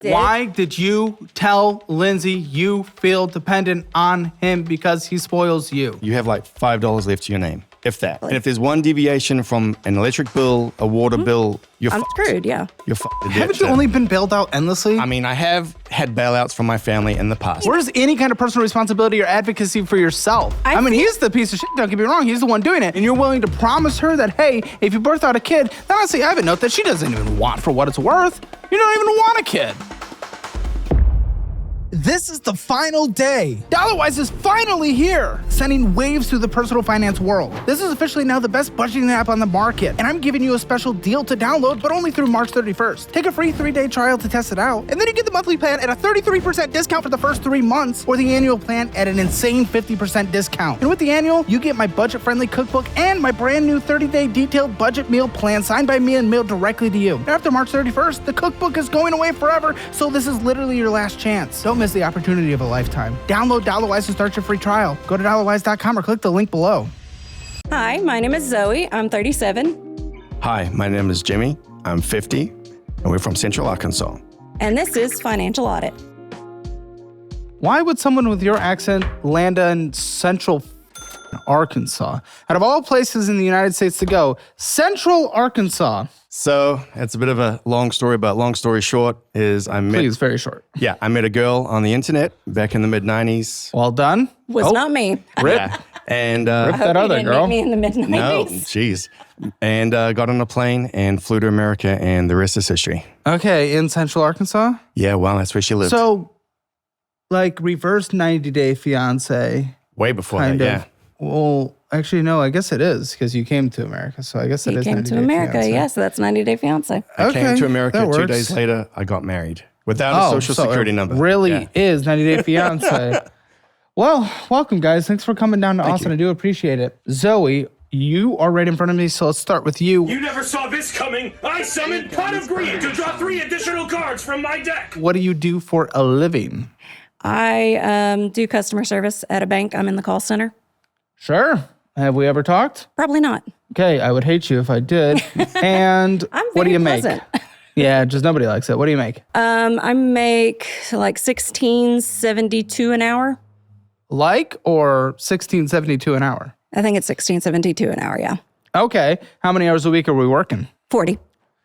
Why did you tell Lindsay you feel dependent on him because he spoils you? You have like $5 left to your name, if that. And if there's one deviation from an electric bill, a water bill, you're I'm screwed, yeah. You're fucked. Haven't you only been bailed out endlessly? I mean, I have had bailouts from my family in the past. Where's any kind of personal responsibility or advocacy for yourself? I mean, he's the piece of shit, don't get me wrong. He's the one doing it. And you're willing to promise her that, hey, if you birth out a kid, then honestly, I have a note that she doesn't even want for what it's worth. You don't even want a kid. This is the final day. Dollarwise is finally here, sending waves through the personal finance world. This is officially now the best budgeting app on the market, and I'm giving you a special deal to download, but only through March 31st. Take a free 3-day trial to test it out, and then you get the monthly plan at a 33% discount for the first 3 months, or the annual plan at an insane 50% discount. And with the annual, you get my budget-friendly cookbook and my brand new 30-day detailed budget meal plan signed by me and mailed directly to you. After March 31st, the cookbook is going away forever, so this is literally your last chance. Don't miss the opportunity of a lifetime. Download Dollarwise to start your free trial. Go to dollarwise.com or click the link below. Hi, my name is Zoe. I'm 37. Hi, my name is Jimmy. I'm 50, and we're from Central Arkansas. And this is Financial Audit. Why would someone with your accent land in Central Arkansas? Out of all places in the United States to go, Central Arkansas. So it's a bit of a long story, but long story short is Please, very short. Yeah, I met a girl on the internet back in the mid-90s. Well done. Was not me. Rip. Yeah. And Rip that You other didn't girl. meet me in the mid-90s. no, jeez. And got on a plane and flew to America, and the rest is history. Okay, in Central Arkansas? Yeah, well, that's where she lived. So, like reverse 90 Day Fiance. Way before Kind that, of. yeah. Well, actually, no, I guess it is because you came to America. So I guess it He is came 90 to Day America, Fiancé. yes, that's 90 Day Fiance. I came Okay, to America that 2 works. days later. I got married without a social so security it number. Really Yeah. is 90 Day Fiance. Well, welcome, guys. Thanks for coming down to Austin. you. I do appreciate it. Zoe, you are right in front of me, so let's start with you. You never saw this coming! I summoned Pot of Greed to draw 3 additional cards from my deck! What do you do for a living? I do customer service at a bank. I'm in the call center. Sure. Have we ever talked? Probably not. Okay, I would hate you if I did. And I'm what do very you make? pleasant. Yeah, just nobody likes it. What do you make? I make like $16.72 an hour. Like or $16.72 an hour? I think it's $16.72 an hour, yeah. Okay. How many hours a week are we working? 40.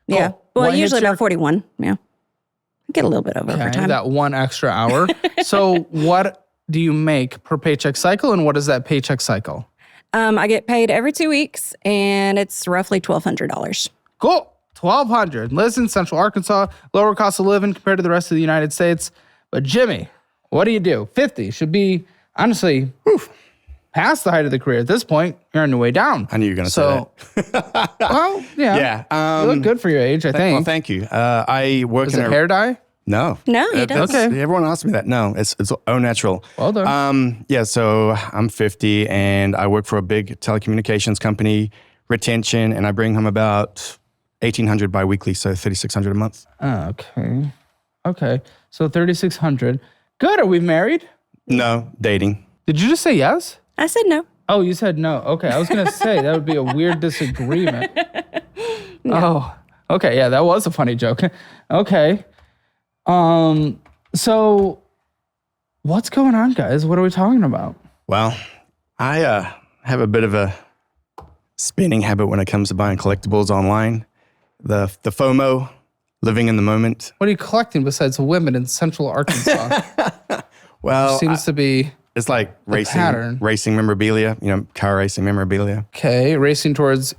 Yeah. Cool. Well, What hits usually your- about 41. Yeah. I get a little bit of Okay, overtime. that 1 extra hour. So what do you make per paycheck cycle, and what is that paycheck cycle? I get paid every 2 weeks, and it's roughly $1,200. Cool. $1,200. Listen, Central Arkansas, lower cost of living compared to the rest of the United States. But Jimmy, what do you do? 50 should be, honestly, past the height of the career. At this point, you're on your way down. I knew you were going to say that. Well, yeah. Yeah. You look good for your age, I think. Well, thank you. I work Is in it a... hair dye? No. No, he That's- doesn't. Okay. Everyone asks me that. No, it's au natural. Well done. Yeah, so I'm 50 and I work for a big telecommunications company, retention, and I bring home about $1,800 biweekly, so $3,600 a month. Okay. Okay. So 3,600. Good. Are we married? No, dating. Did you just say yes? I said no. Oh, you said no. Okay. I was going to say that would be a weird disagreement. Oh, okay. Yeah, that was a funny joke. Okay. So what's going on, guys? What are we talking about? Well, I have a bit of a spending habit when it comes to buying collectibles online. The FOMO, living in the moment. What are you collecting besides women in Central Arkansas? Well, Seems to be it's like pattern. racing memorabilia, car racing memorabilia. okay. Racing towards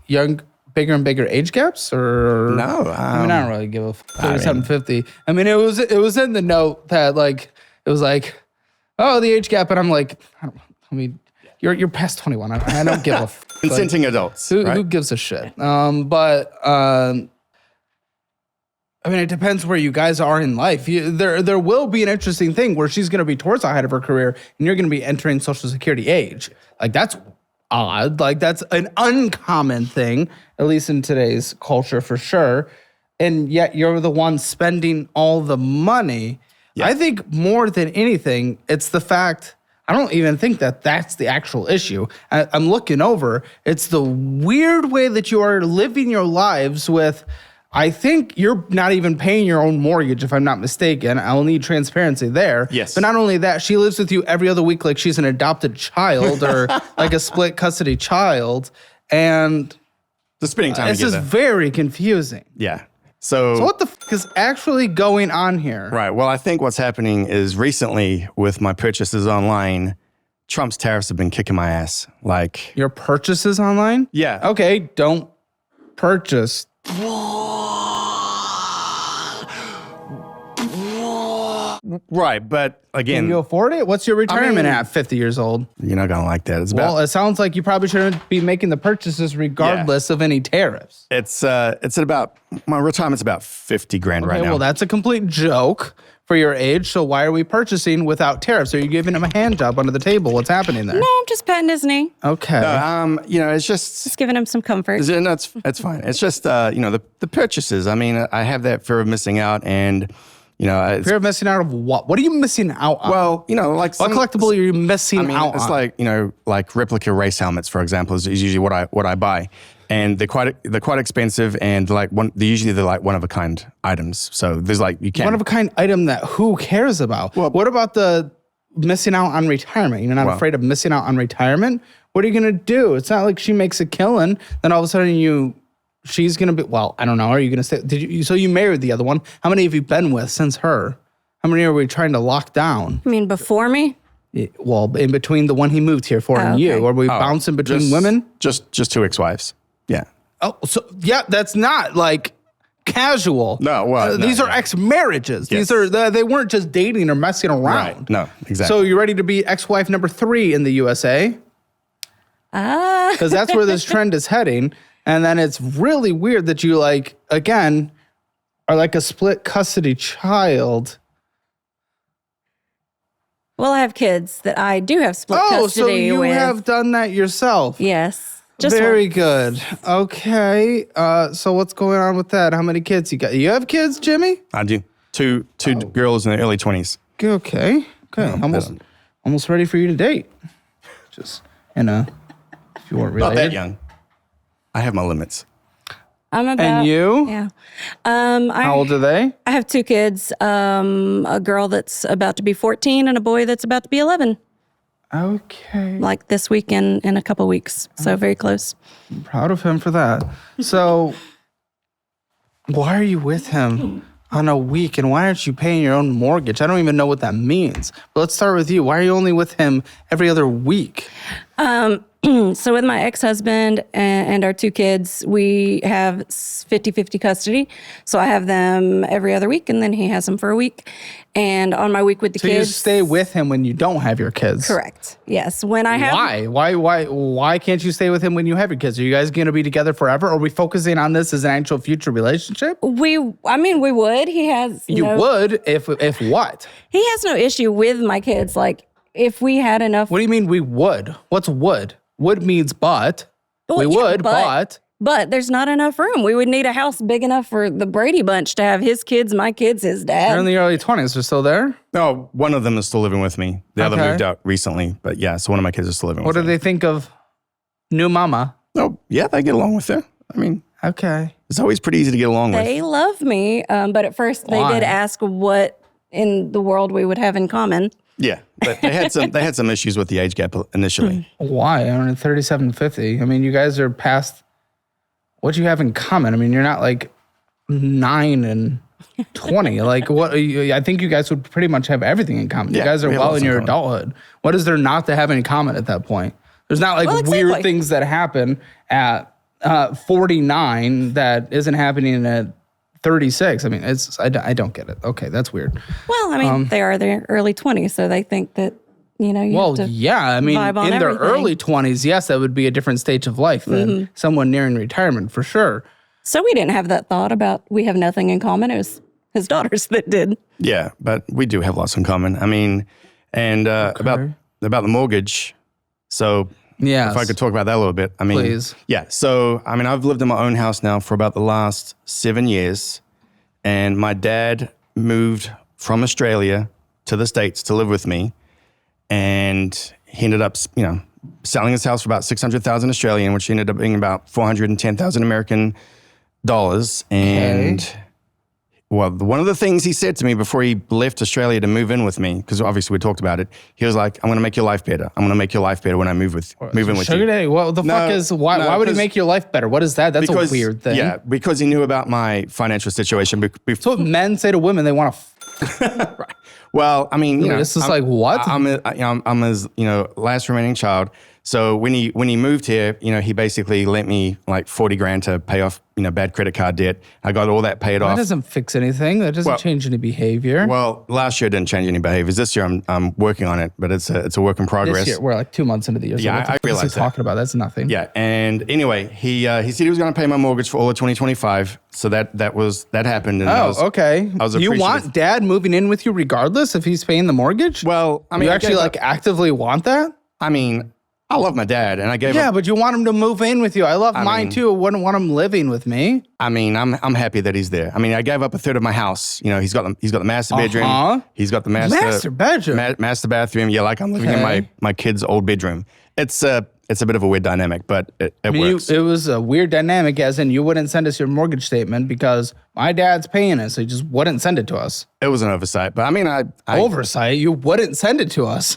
bigger and bigger age gaps, or No, I mean, I don't really give a 3750. mean- I mean, it was in the note that like it was like, oh, the age gap, and I'm like, I mean, you're past 21. I don't give a like, Consenting adults, who right? gives a shit. I mean, it depends where you guys are in life. There will be an interesting thing where she's going to be towards the height of her career, and you're going to be entering Social Security age. Like that's odd. Like that's an uncommon thing, at least in today's culture for sure. And yet you're the one spending all the money. I think more than anything, it's the fact. I don't even think that that's the actual issue. I'm looking over. It's the weird way that you are living your lives with I think you're not even paying your own mortgage, if I'm not mistaken. I'll need transparency there. Yes. But not only that, she lives with you every other week like she's an adopted child or like a split custody child. And The spending time this is together. very confusing. Yeah. So What the f is actually going on here? right. Well, I think what's happening is recently with my purchases online, Trump's tariffs have been kicking my ass. Like, Your purchases online? yeah. Okay, don't purchase. Right. But Can again, you afford it? What's your retirement at 50 years old? you're not going to like that. It's Well, about, it sounds like you probably shouldn't be making the purchases regardless of any tariffs. it's at about, my retirement's about 50 grand right Okay, now. well, that's a complete joke for your age. So why are we purchasing without tariffs? Are you giving him a hand job under the table? What's happening there? No, I'm just patting his knee. Okay. It's just, Just giving him some comfort. it's fine. It's just, the purchases. I mean, I have that fear of missing out and, it's, Fear of missing out of what? What are you missing out on? well, like what some, collectible are you missing out it's on? like replica race helmets, for example, is usually what I buy, and they're quite expensive, and they're like one of a kind items. So there's like you can't one of a kind item that who cares about? Well- what about the missing out on retirement? You're not Well- afraid of missing out on retirement? What are you going to do? It's not like she makes a killing, then all of a sudden she's going to be, well, I don't know. Are you going to stay? So you married the other one. How many have you been with since her? How many are we trying to lock down? I mean, before me? Well, in between the one he moved here for and okay. you. Are we bouncing between just- women? Just two ex-wives. Yeah. Oh, so yeah, that's not like casual. No, well, no, these are yeah. ex-marriages. Yes. These are they weren't just dating or messing around. Right. No, exactly. So you ready to be ex-wife number 3 in the USA? Because that's where this trend is heading. And then it's really weird that you again, are like a split custody child. Well, I have kids that I do have split Oh, custody so you with. have done that yourself. Yes. Just Very one. good. Okay. So what's going on with that? How many kids you got? You have kids, Jimmy? I do. Two girls in their early 20s. Okay. Almost ready for you to date. Just, if you weren't related. Not that young. I have my limits. I'm about. And you? Yeah. How old are they? I have 2 kids. A girl that's about to be 14 and a boy that's about to be 11. Okay. Like this week in a couple weeks. So very close. I'm proud of him for that. So, why are you with him on a week and why aren't you paying your own mortgage? I don't even know what that means. But let's start with you. Why are you only with him every other week? So with my ex-husband and our 2 kids, we have 50-50 custody. So I have them every other week, and then he has them for a week. And on my week with the So kids, you stay with him when you don't have your kids. correct. Yes, when I have. Why can't you stay with him when you have your kids? Are you guys going to be together forever? Are we focusing on this as an actual future relationship? We would. He has. You would if what? He has no issue with my kids. Like if we had enough. What do you mean we would? What's would? Would means but. Well, we yeah, would, but. But there's not enough room. We would need a house big enough for the Brady bunch to have his kids, my kids, his dad. You're in the early 20s. They're still there? No, one of them is still living with me. The other Okay. moved out recently. But yeah, so one of my kids is still living What with do me. they think of new mama? Oh, yeah, they get along with her. I mean, Okay. it's always pretty easy to get along They with. love me, but at first they Why? did ask what in the world we would have in common. Yeah, but they had some issues with the age gap initially. Why? I mean, 37, 50. I mean, you guys are past what do you have in common. I mean, you're not like 9 and 20. Like, what? I think you guys would pretty much have everything in common. You Yeah, guys are we have well lots in in your common. adulthood. What is there not to have in common at that point? There's not like Well, weird exactly. things that happen at 49 that isn't happening at 36. I mean, I don't get it. Okay, that's weird. Well, I mean, they are their early 20s, so they think that, you Well, have to yeah. I mean, vibe on in their everything. early 20s, yes, that would be a different stage of life than someone nearing retirement for sure. So we didn't have that thought about we have nothing in common. It was his daughters that did. Yeah, but we do have lots in common. I mean, and about the mortgage. So Yes. if I could talk about that a little bit. I mean, Please. Yeah. So I mean, I've lived in my own house now for about the last 7 years, and my dad moved from Australia to the States to live with me, and he ended up, selling his house for about 600,000 Australian, which ended up being about 410,000 American And well, one of the things he said to me before he left Australia to move in with me, because obviously we talked about it, he was like, I'm going to make your life better. I'm going to make your life better when I move in with Sugar you. daddy, what the fuck is, why would he make your life better? What is that? That's a weird thing. Yeah, because he knew about my financial situation. That's what men say to women. They want to right. Well, I mean, this is like what? I'm his, last remaining child. So when he moved here, he basically lent me like 40 grand to pay off, bad credit card debt. I got all that paid off. That doesn't fix anything. That doesn't change any behavior. Well, last year didn't change any behaviors. This year I'm working on it, but it's a work in progress. This year, we're like 2 months into the year. So yeah, I realize that. Talking about that's nothing. Yeah, and anyway, he said he was going to pay my mortgage for all of 2025. So that happened. And okay. I was Do you want dad moving in with you regardless if he's paying the mortgage? Well, I mean, you actually actively want that? I mean, I love my dad, and I gave him. Yeah, but you want him to move in with you. I love mine too. I wouldn't want him living with me. I mean, I'm happy that he's there. I mean, I gave up a third of my house. He's got the master bedroom. He's got the master bedroom, master bathroom. Yeah, like I'm living in my kid's old bedroom. It's a bit of a weird dynamic, but it works. It was a weird dynamic, as in you wouldn't send us your mortgage statement because my dad's paying it, so he just wouldn't send it to us. It was an oversight, but I mean, oversight. You wouldn't send it to us.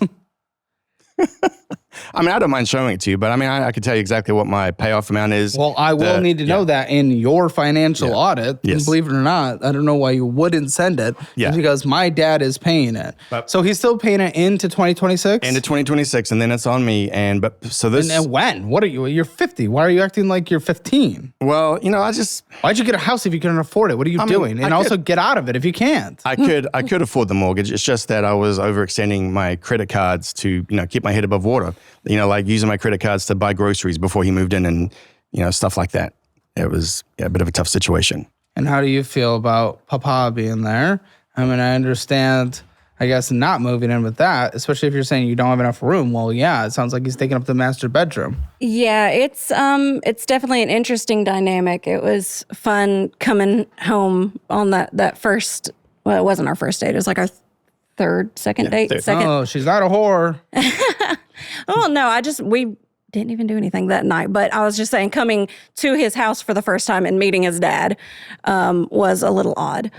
I mean, I don't mind showing it to you, but I mean, I could tell you exactly what my payoff amount is. Well, I will need to know that in your financial audit. Yes. And believe it or not, I don't know why you wouldn't send it. Yeah. Because my dad is paying it. So he's still paying it into 2026? Into 2026, and then it's on me. And when? What are you? You're 50. Why are you acting like you're 15? Well, Why'd you get a house if you couldn't afford it? What are you doing? And also get out of it if you can't. I could afford the mortgage. It's just that I was overextending my credit cards to, keep my head above water. Like using my credit cards to buy groceries before he moved in and, stuff like that. It was a bit of a tough situation. And how do you feel about Papa being there? I mean, I understand, I guess, not moving in with that, especially if you're saying you don't have enough room. Well, yeah, it sounds like he's taking up the master bedroom. Yeah, it's definitely an interesting dynamic. It was fun coming home on that first, well, it wasn't our first date. It was like our second date. Oh, she's not a whore. Oh, no, we didn't even do anything that night. But I was just saying, coming to his house for the first time and meeting his dad was a little odd.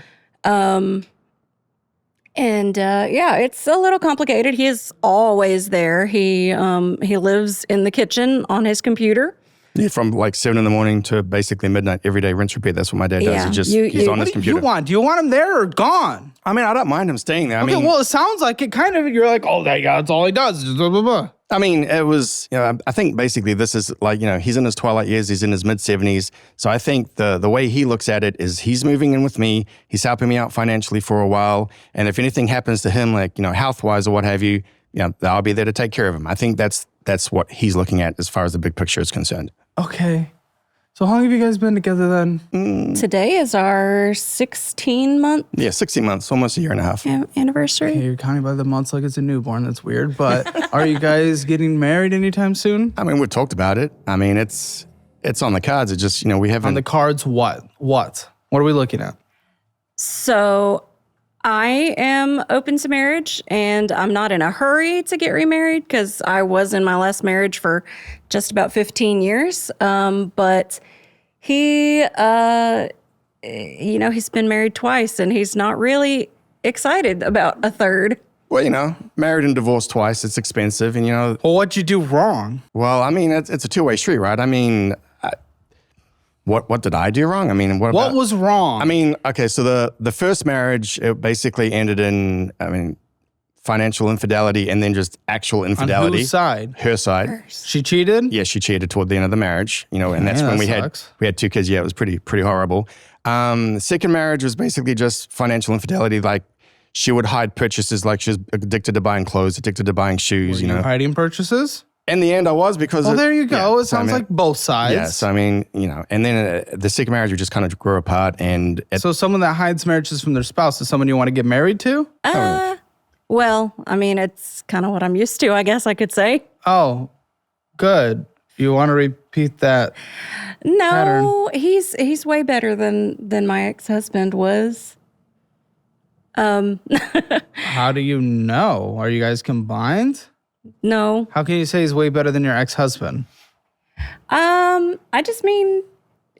It's a little complicated. He is always there. He lives in the kitchen on his computer. Yeah, from like 7 a.m. to basically midnight every day, rinse, repeat. That's what my dad does. Yeah. He's on his computer. Do you want him there or gone? I mean, I don't mind him staying there. It sounds like it kind of, you're like, oh, that's all he does. Blah, blah, blah. I mean, it was, I think basically this is like, he's in his twilight years, he's in his mid-70s. So I think the way he looks at it is he's moving in with me, he's helping me out financially for a while. And if anything happens to him, like, health-wise or what have you, I'll be there to take care of him. I think that's what he's looking at as far as the big picture is concerned. Okay. So how long have you guys been together then? Today is our 16-month. Yeah, 16 months, almost a year and a half. Anniversary. Okay, you're counting by the months like it's a newborn. That's weird. But are you guys getting married anytime soon? I mean, we've talked about it. I mean, it's on the cards. It's just, we haven't. On the cards, what? What are we looking at? So I am open to marriage, and I'm not in a hurry to get remarried because I was in my last marriage for just about 15 years. But he, he's been married twice, and he's not really excited about a third. Well, married and divorced twice, it's expensive, and Well, what'd you do wrong? Well, I mean, it's a two-way street, right? I mean, what did I do wrong? I mean, what was wrong? I mean, okay, so the first marriage, it basically ended in, financial infidelity and then just actual infidelity. On whose side? Her side. She cheated? Yeah, she cheated toward the end of the marriage, and that's when we had 2 kids. Yeah, it was pretty horrible. The second marriage was basically just financial infidelity. Like, she would hide purchases, like she was addicted to buying clothes, addicted to buying shoes, Were you hiding purchases? In the end, I was because. Well, there you go. It sounds like both sides. Yeah, so I mean, and then the second marriage, we just kind of grew apart. And so someone that hides marriages from their spouse is someone you want to get married to? Well, I mean, it's kind of what I'm used to, I guess I could say. Oh, good. You want to repeat that? No, he's way better than my ex-husband was. How do you know? Are you guys combined? No. How can you say he's way better than your ex-husband? I just mean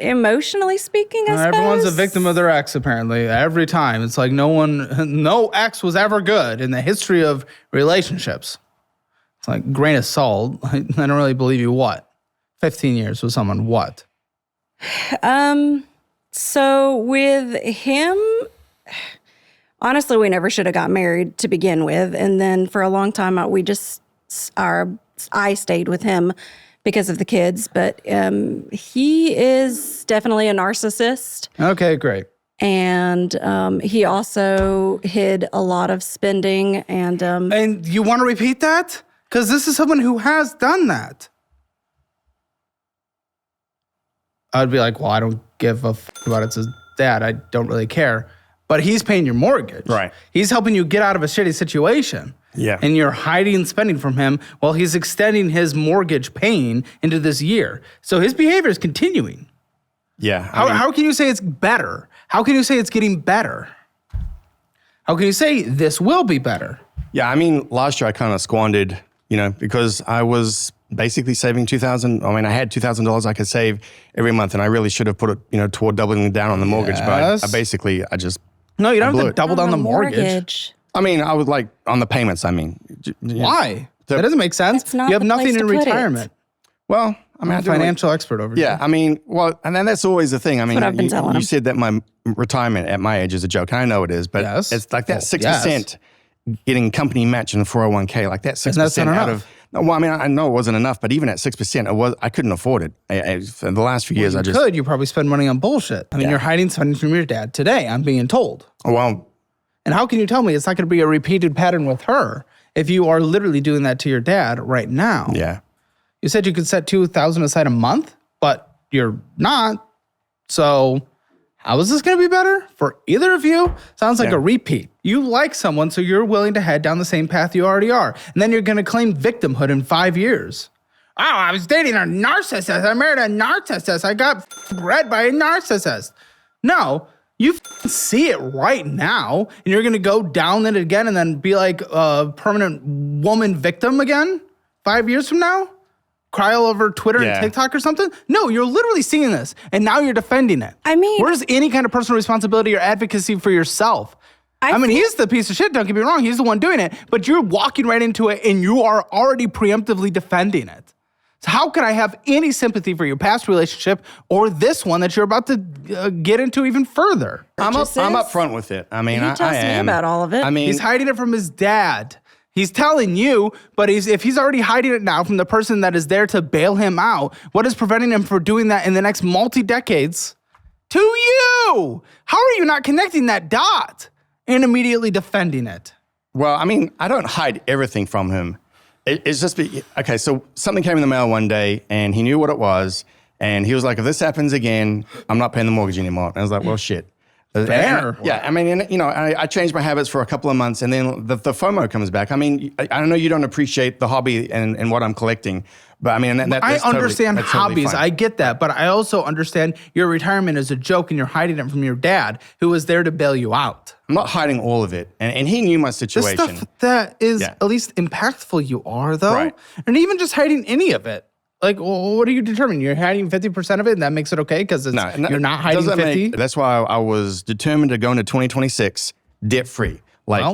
emotionally speaking, I suppose. Everyone's a victim of their ex, apparently. Every time. It's like no ex was ever good in the history of relationships. It's like grain of salt. I don't really believe you. What? 15 years with someone. What? So with him, honestly, we never should have got married to begin with. And then for a long time, I stayed with him because of the kids. But he is definitely a narcissist. Okay, great. And he also hid a lot of spending. And you want to repeat that? Because this is someone who has done that. I'd be like, well, I don't give a about it's his dad. I don't really care. But he's paying your mortgage. Right. He's helping you get out of a shitty situation. Yeah. And you're hiding spending from him while he's extending his mortgage paying into this year. So his behavior is continuing. Yeah. How can you say it's better? How can you say it's getting better? How can you say this will be better? Yeah, I mean, last year I kind of squandered, because I was basically saving $2,000. I mean, I had $2,000 I could save every month, and I really should have put it, toward doubling down on the mortgage. But I just no, you don't have to double down the mortgage. I mean, I was like on the payments. I mean, why? That doesn't make sense. That's not you have the nothing place in to put retirement. Well, I mean, I'm a financial expert over here. Yeah, I mean, and then that's always the thing. I mean, what I've been telling you him. said that my retirement at my age is a joke, and I know it is, but it's like that 6% getting company match in 401k, like that 6% out of. No, well, I mean, I know it wasn't enough, but even at 6%, I couldn't afford it. For the last few years, you probably spend money on bullshit. I mean, you're hiding spending from your dad today. I'm being told. Well, and how can you tell me it's not going to be a repeated pattern with her if you are literally doing that to your dad right now? Yeah. You said you could set $2,000 aside a month, but you're not. So how is this going to be better for either of you? Sounds like a repeat. You like someone, so you're willing to head down the same path you already are. And then you're going to claim victimhood in 5 years. Oh, I was dating a narcissist. I married a narcissist. I got bred by a narcissist. No, you see it right now, and you're going to go down it again and then be like a permanent woman victim again 5 years from now? Cry all over Twitter and TikTok or something? No, you're literally seeing this, and now you're defending it. I mean, where's any kind of personal responsibility or advocacy for yourself? I mean, he's the piece of shit, don't get me wrong. He's the one doing it, but you're walking right into it, and you are already preemptively defending it. So how can I have any sympathy for your past relationship or this one that you're about to get into even further? I'm up front with it. I mean, he tells me about all of it. I mean, he's hiding it from his dad. He's telling you, but if he's already hiding it now from the person that is there to bail him out, what is preventing him from doing that in the next multi-decades to you? How are you not connecting that dot and immediately defending it? Well, I mean, I don't hide everything from him. It's just, okay, so something came in the mail one day, and he knew what it was, and he was like, if this happens again, I'm not paying the mortgage anymore. And I was like, well, shit. Fair. Yeah, I mean, I changed my habits for a couple of months, and then the FOMO comes back. I mean, I know you don't appreciate the hobby and what I'm collecting, but I mean, I understand that's hobbies. Totally I get that, but I also understand your retirement is a joke, and you're hiding it from your dad, who was there to bail you out. I'm not hiding all of it, and he knew my The situation. stuff that is at least impactful you are, though, Right. and even just hiding any of it. Like, well, what are you determining? You're hiding 50% of it, and that makes it okay because you're not hiding 50%? That's why I was determined to go into 2026 debt-free,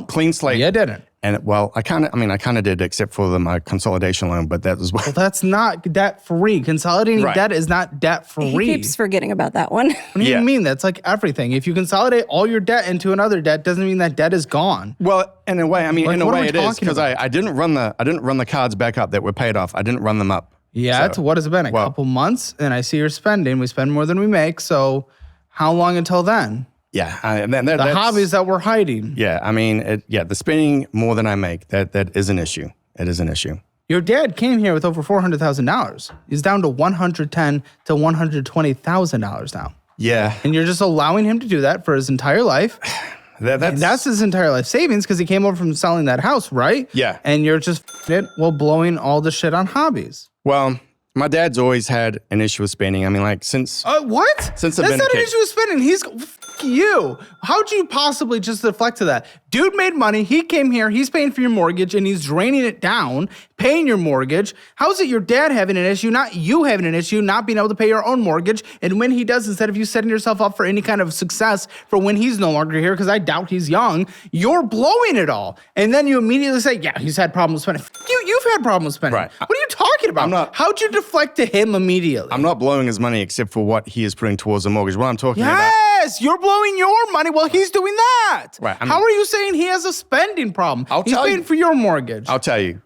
clean slate. You didn't. And I kind of did, except for my consolidation loan, but that was Well, that's not debt-free. Consolidating debt is not debt-free. he keeps forgetting about that one. What do you mean? That's like everything. If you consolidate all your debt into another debt, doesn't mean that debt is gone. Well, in a way, I mean, Like, in a what are way we it is talking because about? I didn't run the cards back up that were paid off. I didn't run them up. Yeah, So- what has it been? A couple months? And I see you're spending. We spend more than we make. So how long until then? Yeah, The hobbies that we're hiding. Yeah, I mean, the spending more than I make, that is an issue. It is an issue. Your dad came here with over $400,000. He's down to $110,000 to $120,000 now. Yeah, And you're just allowing him to do that for his entire life. That's his entire life savings because he came over from selling that house, right? Yeah. And you're just it while blowing all the shit on hobbies. Well, my dad's always had an issue with spending. I mean, like since What? Since I've That's been not a an kid. issue with spending. He's you. How'd you possibly just deflect to that? Dude made money. He came here. He's paying for your mortgage and he's draining it down, paying your mortgage. How is it your dad having an issue, not you having an issue, not being able to pay your own mortgage? And when he does, instead of you setting yourself up for any kind of success for when he's no longer here, because I doubt he's young, you're blowing it all. And then you immediately say, yeah, he's had problems spending. You've had problems spending. Right. What are you talking about? How'd you deflect to him immediately? I'm not blowing his money except for what he is putting towards the mortgage. What I'm talking about. Yes, you're blowing your money while he's doing that. Right, How are you saying he has a spending problem? He's paying for your mortgage. I'll tell you.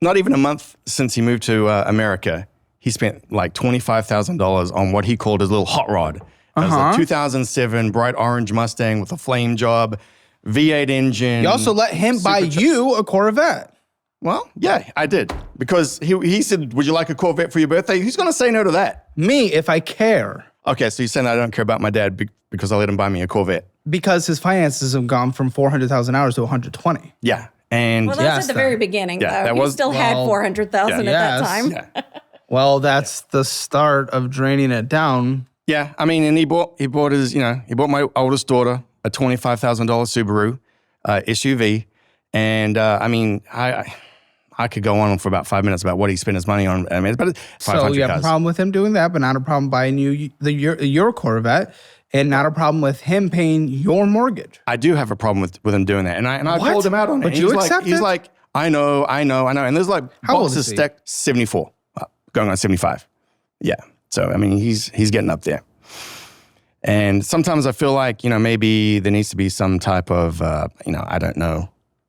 Not even a month since he moved to America, he spent like $25,000 on what he called his little hot rod. It was a 2007 bright orange Mustang with a flame job, V8 engine. You also let him buy you a Corvette. Well, yeah, I did. Because he said, would you like a Corvette for your birthday? Who's going to say no to that? Me, if I care. Okay, so you're saying I don't care about my dad because I let him buy me a Corvette? Because his finances have gone from $400,000 to 120. Yeah. And Well, that's at the very beginning, though. that He was- still had 400,000 at that time. Yeah. Well, that's the start of draining it down. Yeah, I mean, and he bought his, he bought my oldest daughter a $25,000 Subaru SUV. And I mean, I could go on for about 5 minutes about what he spent his money on. I mean, but So you have a problem with him doing that, but not a problem buying you your Corvette, and not a problem with him paying your mortgage. I do have a problem with him doing that, and I called him out on it. But you accept He's it? like, I know, and there's like How old boxes is he? stacked 74, going on 75. Yeah, so I mean, he's getting up there. And sometimes I feel like maybe there needs to be some type of I don't know,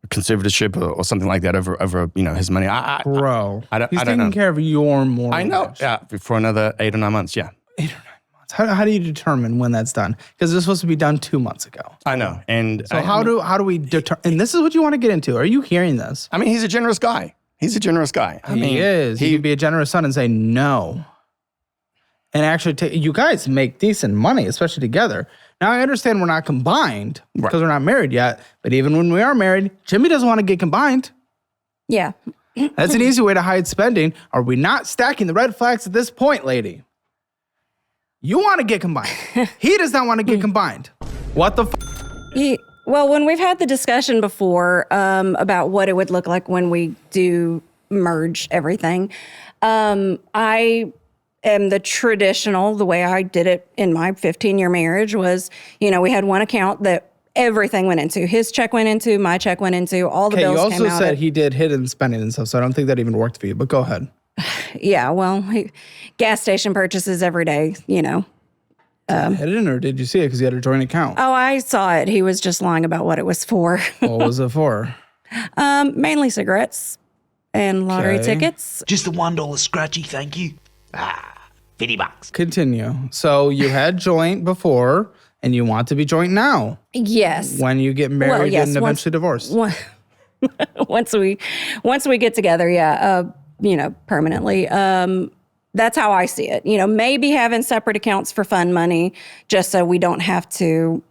conservatorship or something like that over his money. Bro, I don't he's know. taking care of your mortgage. I know. Yeah, for another 8 or 9 months. Yeah, 8 or 9 months. How do you determine when that's done? Because it's supposed to be done 2 months ago. I know. And So how do we determine? And this is what you want to get into. Are you hearing this? I mean, he's a generous guy. I mean, He is. He could be a generous son and say no. And actually, you guys make decent money, especially together. Now, I understand we're not combined because we're not married yet. But even when we are married, Jimmy doesn't want to get combined. Yeah. That's an easy way to hide spending. Are we not stacking the red flags at this point, lady? You want to get combined. He does not want to get combined. What the Well, when we've had the discussion before about what it would look like when we do merge everything, I am the way I did it in my 15-year marriage was, we had one account that everything went into. His check went into, my check went into, all the bills came out. You also said he did hidden spending and stuff, so I don't think that even worked for you, but go ahead. Yeah, well, gas station purchases every day, Hidden, or did you see it because you had a joint account? Oh, I saw it. He was just lying about what it was for. What was it for? Mainly cigarettes and lottery Okay. tickets. Just a $1 scratchy, thank you. $50. Continue. So you had joint before, and you want to be joint now. Yes. When you get married yes, and eventually divorced. Once we get together, permanently. That's how I see it. Maybe having separate accounts for fund money, just so we don't have to,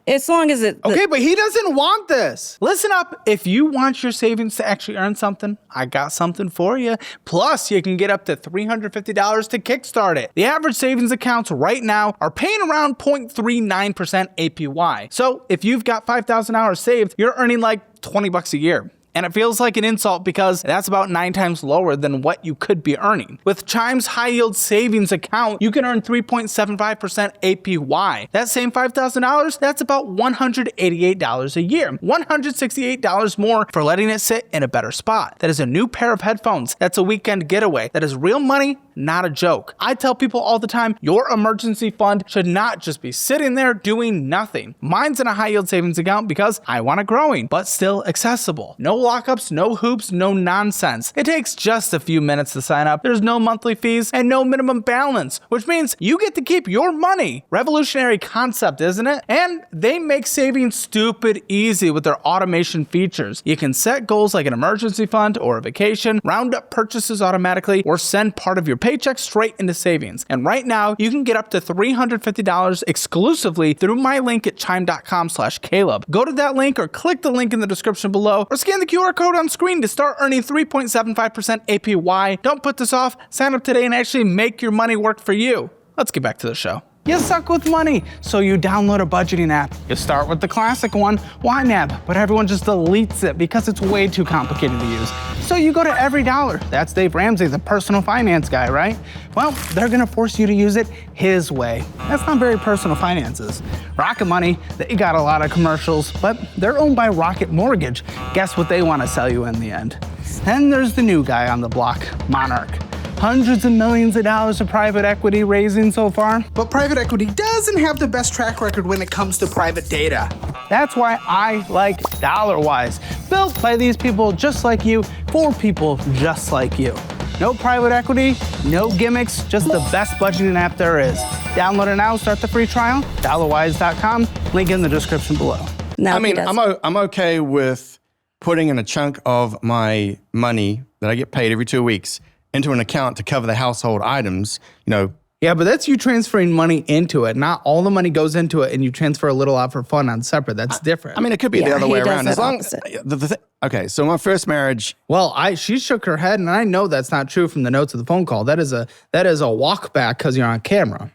as long as it. Okay, but he doesn't want this. Listen up. If you want your savings to actually earn something, I got something for you. Plus, you can get up to $350 to kickstart it. The average savings accounts right now are paying around 0.39% APY. So if you've got $5,000 saved, you're earning like $20 a year. And it feels like an insult because that's about 9 times lower than what you could be earning. With Chime's high yield savings account, you can earn 3.75% APY. That same $5,000, that's about $188 a year. $168 more for letting it sit in a better spot. That is a new pair of headphones. That's a weekend getaway. That is real money, not a joke. I tell people all the time, your emergency fund should not just be sitting there doing nothing. Mine's in a high yield savings account because I want it growing, but still accessible. No lockups, no hoops, no nonsense. It takes just a few minutes to sign up. There's no monthly fees and no minimum balance, which means you get to keep your money. Revolutionary concept, isn't it? And they make saving stupid easy with their automation features. You can set goals like an emergency fund or a vacation, round up purchases automatically, or send part of your paycheck straight into savings. And right now, you can get up to $350 exclusively through my link at chime.com/Caleb. Go to that link or click the link in the description below or scan the QR code on screen to start earning 3.75% APY. Don't put this off. Sign up today and actually make your money work for you. Let's get back to the show. You suck with money, so you download a budgeting app. You start with the classic one, YNAB, but everyone just deletes it because it's way too complicated to use. So you go to Every Dollar. That's Dave Ramsey, the personal finance guy, right? Well, they're gonna force you to use it his way. That's not very personal finances. Rocket Money, they got a lot of commercials, but they're owned by Rocket Mortgage. Guess what they wanna sell you in the end? Then there's the new guy on the block, Monarch. Hundreds of millions of dollars of private equity raising so far. But private equity doesn't have the best track record when it comes to private data. That's why I like DollarWise. Built by these people just like you, for people just like you. No private equity, no gimmicks, just the best budgeting app there is. Download it now, start the free trial, dollarwise.com, link in the description below. No, I mean, I'm okay with putting in a chunk of my money that I get paid every 2 weeks into an account to cover the household items, Yeah, but that's you transferring money into it. Not all the money goes into it and you transfer a little out for fun on separate. That's different. I mean, it could be the other he way does around. that As long opposite. okay, so my first marriage, Well, she shook her head, and I know that's not true from the notes of the phone call. That is a walk back because you're on camera,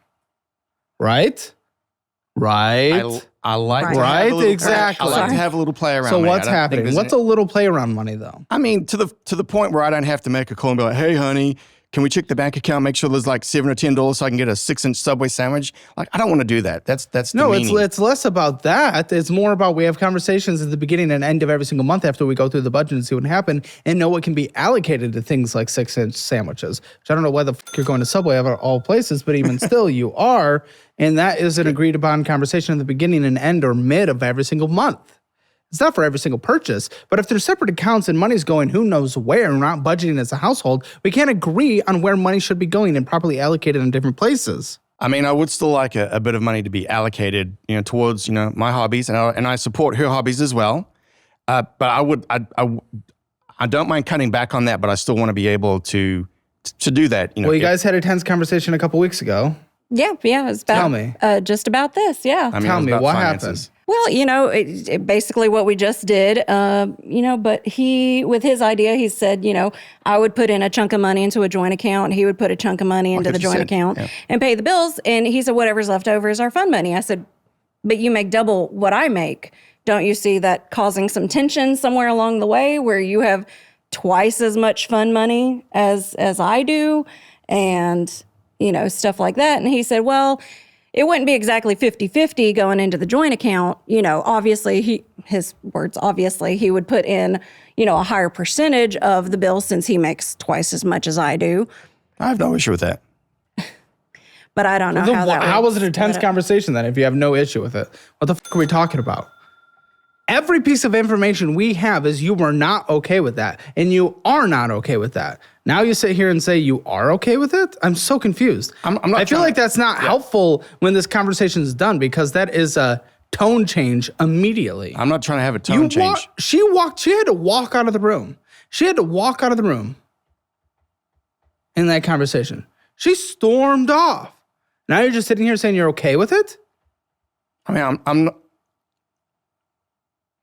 right? Right. I like to Right, have a little exactly. I like to have a little play around. So money. what's I don't think happening? there's What's a little play around money though? I mean, to the point where I don't have to make a call and be like, "Hey, honey, can we check the bank account, make sure there's like $7 or $10 so I can get a 6-inch Subway sandwich?" Like, I don't want to do that. That's No, demeaning. it's less about that. It's more about we have conversations at the beginning and end of every single month after we go through the budget and see what happened and know what can be allocated to things like 6-inch sandwiches. Which I don't know why the you're going to Subway of all places, but even still, you are. And that is an agreed upon conversation at the beginning and end or mid of every single month. It's not for every single purchase, but if there's separate accounts and money's going who knows where, and we're not budgeting as a household, we can't agree on where money should be going and properly allocated in different places. I mean, I would still like a bit of money to be allocated, towards, my hobbies, and I support her hobbies as well. But I don't mind cutting back on that, but I still want to be able to do that. Well, you guys had a tense conversation a couple weeks ago. Yeah, it's about, Tell me. Just about this, yeah. I mean, Tell it was me, about what finances. happened? Well, basically what we just did, but with his idea, he said, I would put in a chunk of money into a joint account. He would put a chunk of money into the joint account and pay the bills. And he said, whatever's left over is our fun money. I said, but you make double what I make. Don't you see that causing some tension somewhere along the way where you have twice as much fun money as I do? And, stuff like that. And he said, well, it wouldn't be exactly 50-50 going into the joint account. Obviously, his words, he would put in, a higher percentage of the bill since he makes twice as much as I do. I have no issue with that. But I don't know How was it a tense conversation then if you have no issue with it? What the fuck are we talking about? Every piece of information we have is you were not okay with that, and you are not okay with that. Now you sit here and say you are okay with it? I'm so confused. I feel like that's not helpful when this conversation is done because that is a tone change immediately. I'm not trying to have a tone change. She had to walk out of the room. She had to walk out of the room in that conversation. She stormed off. Now you're just sitting here saying you're okay with it? I mean, I'm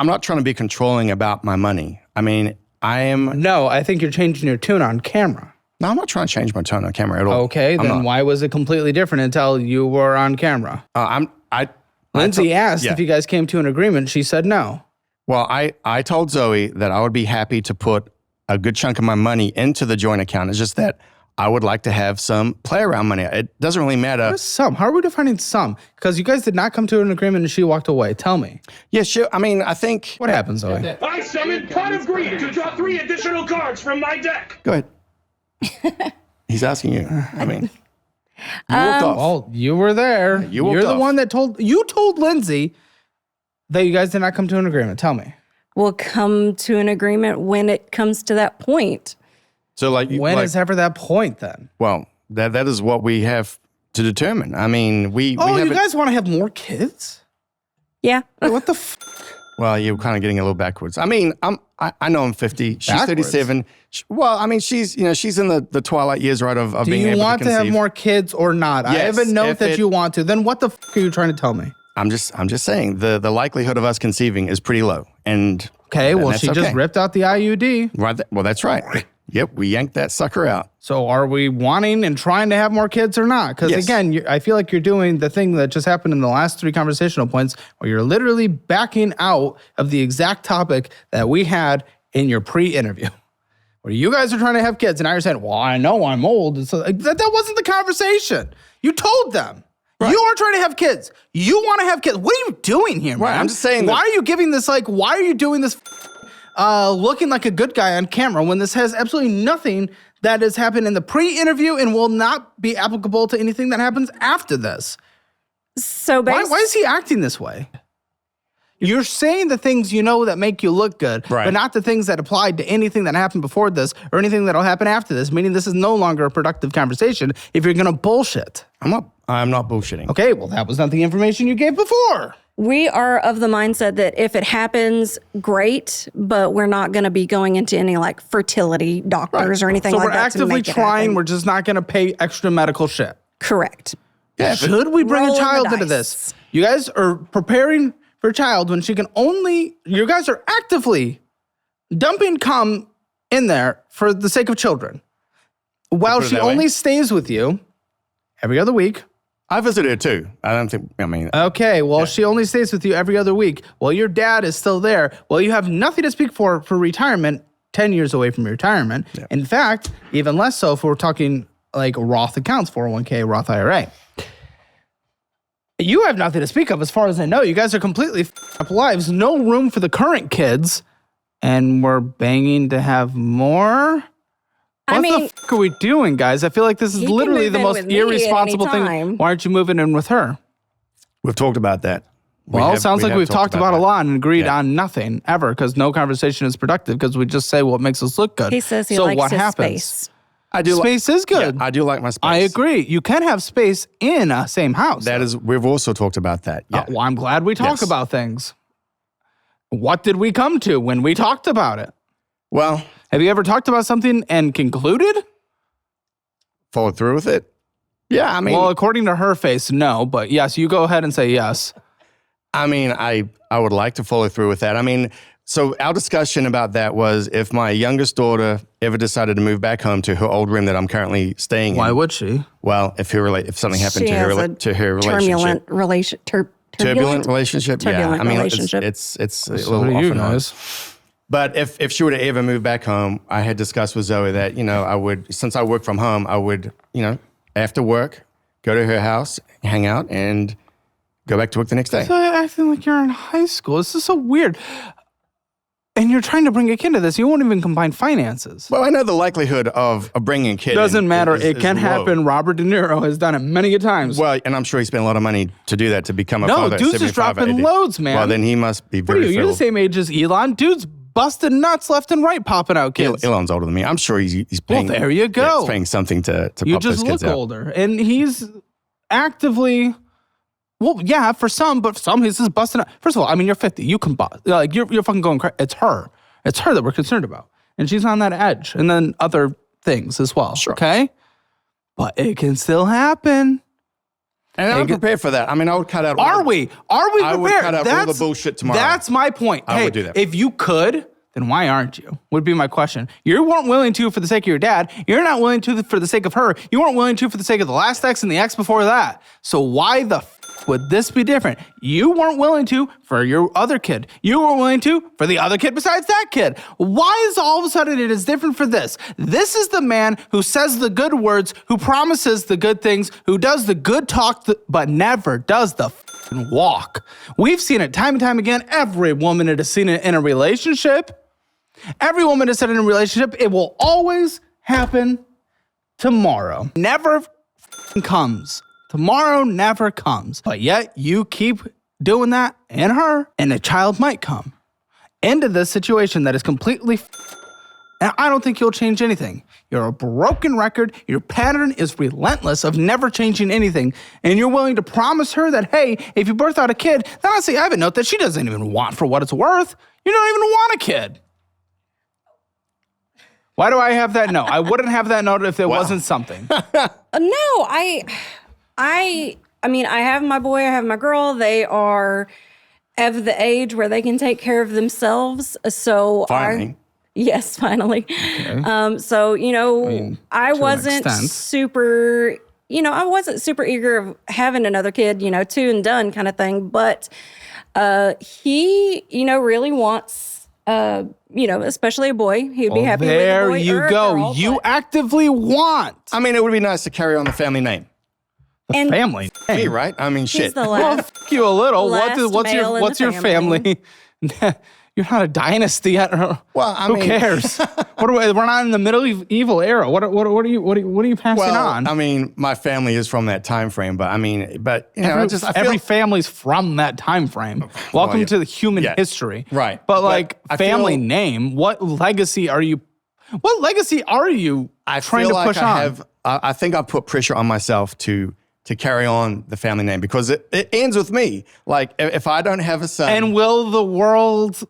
not trying to be controlling about my money. I mean, I am. No, I think you're changing your tune on camera. No, I'm not trying to change my tone on camera at all. Okay, then why was it completely different until you were on camera? Lindsay asked if you guys came to an agreement. She said no. Well, I told Zoe that I would be happy to put a good chunk of my money into the joint account. It's just that I would like to have some play around money. It doesn't really matter. Where's some? How are we defining some? Because you guys did not come to an agreement and she walked away. Tell me. Yeah, sure. I mean, I think. What happened, Zoe? I summon Pot of Greed to draw 3 additional cards from my deck. Go ahead. He's asking you. I mean, you walked off. Well, you were there. You're the one that told Lindsay that you guys did not come to an agreement. Tell me. We'll come to an agreement when it comes to that point. So, when is ever that point then? Well, that is what we have to determine. I mean, we have you guys want to have more kids? Yeah. Wait, what the Well, you're kind of getting a little backwards. I mean, I know I'm 50. She's Backwards? 37. Well, I mean, she's in the twilight years, right, of being able to conceive. Do you want to have more kids or not? I Yes, have a note that you want to. Then what the are you trying to tell me? I'm just saying the likelihood of us conceiving is pretty low. And Okay, well, that's she just okay. ripped out the IUD. Right. Well, that's right. Yep, we yanked that sucker out. So are we wanting and trying to have more kids or not? Because Yes. again, I feel like you're doing the thing that just happened in the last 3 conversational points where you're literally backing out of the exact topic that we had in your pre-interview. Where you guys are trying to have kids and now you're saying, well, I know I'm old. So that wasn't the conversation. You told them. Right. You are trying to have kids. You want to have kids. What are you doing here, man? Right, I'm just saying Why that- are you giving this, why are you doing this looking like a good guy on camera when this has absolutely nothing that has happened in the pre-interview and will not be applicable to anything that happens after this? So Why is he acting this way? You're saying the things you know that make you look good, Right. but not the things that applied to anything that happened before this or anything that'll happen after this, meaning this is no longer a productive conversation if you're going to bullshit. I'm not bullshitting. Okay, well, that was not the information you gave before. we are of the mindset that if it happens, great, but we're not going to be going into any like fertility doctors or anything So like we're that. to actively make it trying. happen. We're just not going to pay extra medical shit. Correct. Yeah, Should we bring a Rolling the child into dice. this? You guys are preparing for a child when she can only, you guys are actively dumping cum in there for the sake of children. While put it she that way. only stays with you every other week. I visited her too. Okay, well, she only stays with you every other week. Well, your dad is still there. Well, you have nothing to speak for retirement, 10 years away from retirement. Yeah. In fact, even less so if we're talking like Roth accounts, 401k, Roth IRA. You have nothing to speak of as far as I know. You guys are completely up lives. No room for the current kids. And we're banging to have more? I What mean- the fuck are we doing, guys? I feel like this is He can literally move the in most with me at any irresponsible thing. time. Why aren't you moving in with her? We've talked about that. Well, it sounds like we've talked about a that. lot and agreed Yeah. on nothing ever because no conversation is productive because we just say what makes us look good. He says he so likes what his happens? space. I do. Space is good. Yeah, I do like my space. I agree. You can have space in a same house. That is. We've also talked about that. Yeah. Well, I'm glad we talk Yes. about things. What did we come to when we talked about it? Well, Have you ever talked about something and concluded? followed through with it. Yeah. I mean, Well, according to her face, no. But yes, you go ahead and say yes. I would like to follow through with that. I mean, so our discussion about that was if my youngest daughter ever decided to move back home to her old room that I'm currently staying Why in. would she? Well, if something happened She to her has a to her Turbulent relationship. relation. Turbulent relationship. Turbulent yeah. I mean, relationship. it's a So little do off you and on. guys. But if she were to ever move back home, I had discussed with Zoe that, I would, since I work from home, I would, after work, go to her house, hang out, and go back to work the next day. So acting like you're in high school. This is so weird. And you're trying to bring a kid to this. You won't even combine finances. Well, I know the likelihood of bringing a kid Doesn't in matter. is- It is can low. happen. Robert De Niro has done it many a times. Well, and I'm sure he spent a lot of money to do that, to become a No, father. at dude's just 75, dropping 80. loads, man. Well, then he must be What are very you? You're the same age as Elon. Dude's busting nuts left and right, popping out kids. Elon's older than me. I'm sure he's paying. there you go. Yeah, he's paying something to You pop those just kids look out. older. And he's actively, well, yeah, for some, but for some, he's just busting out. First of all, I mean, you're 50. You can bust. Like, you're fucking going crazy. It's her. It's her that we're concerned about. And she's on that edge. And then other things as well. Sure. Okay? But it can still happen. And I'm prepared for that. I mean, I would cut out. all Are the- we? Are we prepared? I would cut out all the bullshit tomorrow. That's my point. I Hey, would do that. if you could, then why aren't you? Would be my question. You weren't willing to for the sake of your dad. You're not willing to for the sake of her. You weren't willing to for the sake of the last ex and the ex before that. So why the would this be different? You weren't willing to for your other kid. You weren't willing to for the other kid besides that kid. Why is all of a sudden it is different for this? This is the man who says the good words, who promises the good things, who does the good talk, but never does the walk. We've seen it time and time again. Every woman has seen it in a relationship. Every woman has said in a relationship, it will always happen tomorrow. Never comes. Tomorrow never comes. But yet you keep doing that in her, and a child might come into this situation that is completely and I don't think you'll change anything. You're a broken record. Your pattern is relentless of never changing anything. And you're willing to promise her that, hey, if you birth out a kid, then honestly, I have a note that she doesn't even want for what it's worth. You don't even want a kid. Why do I have that note? I wouldn't have that note if it wasn't something. No, I mean, I have my boy, I have my girl. They are of the age where they can take care of themselves. So Finally. Yes, finally. So, you know, I wasn't super, I wasn't super eager of having another kid, 2 and done kind of thing. But he, really wants, especially a boy. He'd be happy with a boy There or you a go. girl, You but- actively want I mean, it would be nice to carry on the family name. and family. Me, right? I mean, he's shit. the Well, last. fuck you a little. Last male in What's the your family? You're not a dynasty. Well, I Who mean- cares? We're not in the medieval era. What are you passing on? I mean, my family is from that time frame, but I Every family's from that time frame. Welcome yeah. to the human Yeah. history. Right. But But I family feel- name, what legacy are you I trying feel to like push I on? have. I think I put pressure on myself to carry on the family name because it ends with me. Like if I don't have a son, And will the world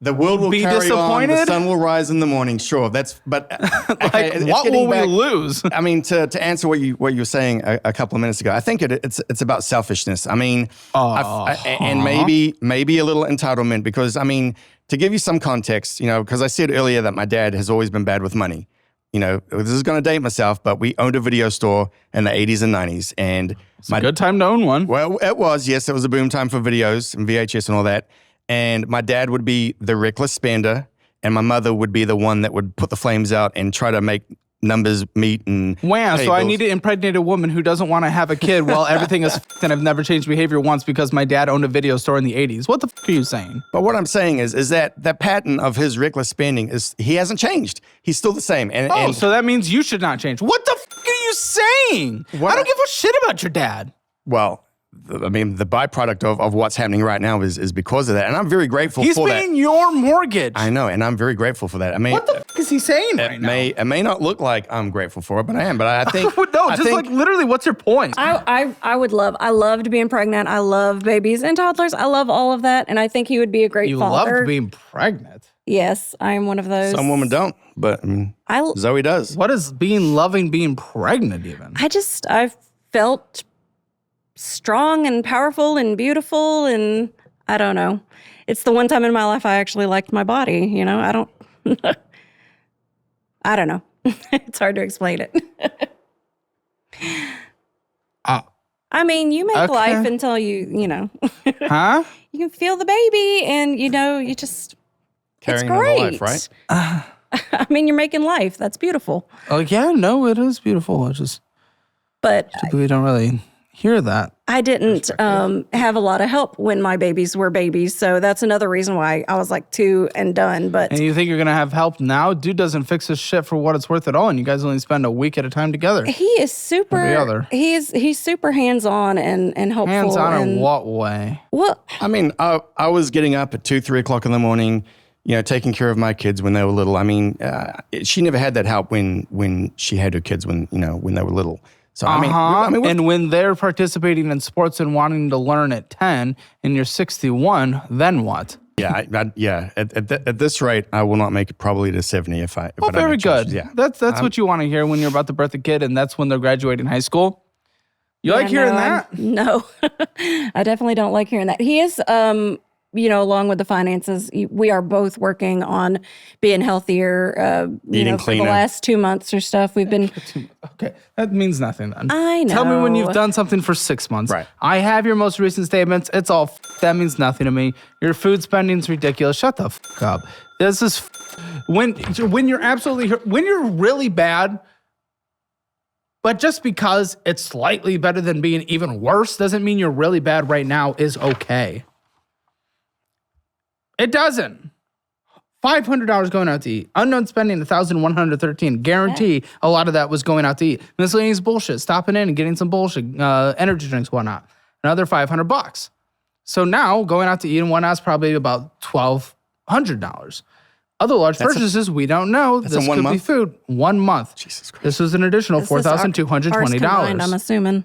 the world will be carry on. disappointed? The sun will rise in the morning. Sure, but okay, it's what getting will we back- lose? I mean, to answer what you were saying a couple of minutes ago, I think it's about selfishness. I mean, and maybe a little entitlement because I mean, to give you some context, because I said earlier that my dad has always been bad with money. This is going to date myself, but we owned a video store in the 80s and 90s, and Good time to own one. well, it was a boom time for videos and VHS and all that. And my dad would be the reckless spender, and my mother would be the one that would put the flames out and try to make numbers meet. And Wow, pay so I bills. need to impregnate a woman who doesn't want to have a kid while everything is and I've never changed behavior once because my dad owned a video store in the 80s. What the are you saying? But what I'm saying is that the pattern of his reckless spending he hasn't changed. He's still the same. And So that means you should not change. What the are you saying? I don't give a shit about your dad. well, I mean, the byproduct of what's happening right now is because of that, and I'm very grateful He's for that. paying your mortgage. I know, and I'm very grateful for that. I mean, What the is he saying right now? it may not look like I'm grateful for it, but I am. But I think Literally, what's your point? I loved being pregnant. I love babies and toddlers. I love all of that. And I think he would be a great You father. loved being pregnant. Yes, I am one of those. some women don't, but I mean, Zoe does. What is loving being pregnant even? I felt strong and powerful and beautiful. And I don't know. It's the one time in my life I actually liked my body. I don't, I don't know. It's hard to explain it. I mean, you make Okay. life until you Huh? you can feel the baby and, you just, Carrying it's on the great. life, right? I mean, you're making life. That's beautiful. Oh yeah, no, it is beautiful. It's just But we don't really hear that. I didn't have a lot of help when my babies were babies. So that's another reason why I was like 2 and done. But And you think you're gonna have help now? Dude doesn't fix his shit for what it's worth at all, and you guys only spend a week at a time together. he is super, Every other. he's super hands-on and helpful. Hands on in and, what way? Well, I mean, I was getting up at 2, 3 o'clock in the morning, taking care of my kids when they were little. I mean, she never had that help when she had her kids when they were little. So I mean, and when they're participating in sports and wanting to learn at 10, and you're 61, then what? yeah. At this rate, I will not make it probably to 70 if I. Oh, if I don't very get changed. good. Yeah, That's what you want to hear when you're about to birth a kid, and that's when they're graduating high school. You like hearing that? No, I definitely don't like hearing that. He is, along with the finances, we are both working on being healthier. Eating for cleaner. the last 2 months or stuff, we've been. Okay, that means nothing then. I know. Tell me when you've done something for 6 months. Right. I have your most recent statements. It's all that means nothing to me. Your food spending's ridiculous. Shut the up. This is when you're really bad. But just because it's slightly better than being even worse doesn't mean you're really bad right now is okay. It doesn't. $500 going out to eat. Unknown spending, $1,113. Guarantee a lot of that was going out to eat. Miscellaneous bullshit, stopping in and getting some bullshit, energy drinks, whatnot. Another $500. So now going out to eat and whatnot is probably about $1,200. Other large purchases, we don't know. This in 1 could be month? food. 1 month. Jesus Christ. This is an additional This is ours $4,220. combined, I'm assuming,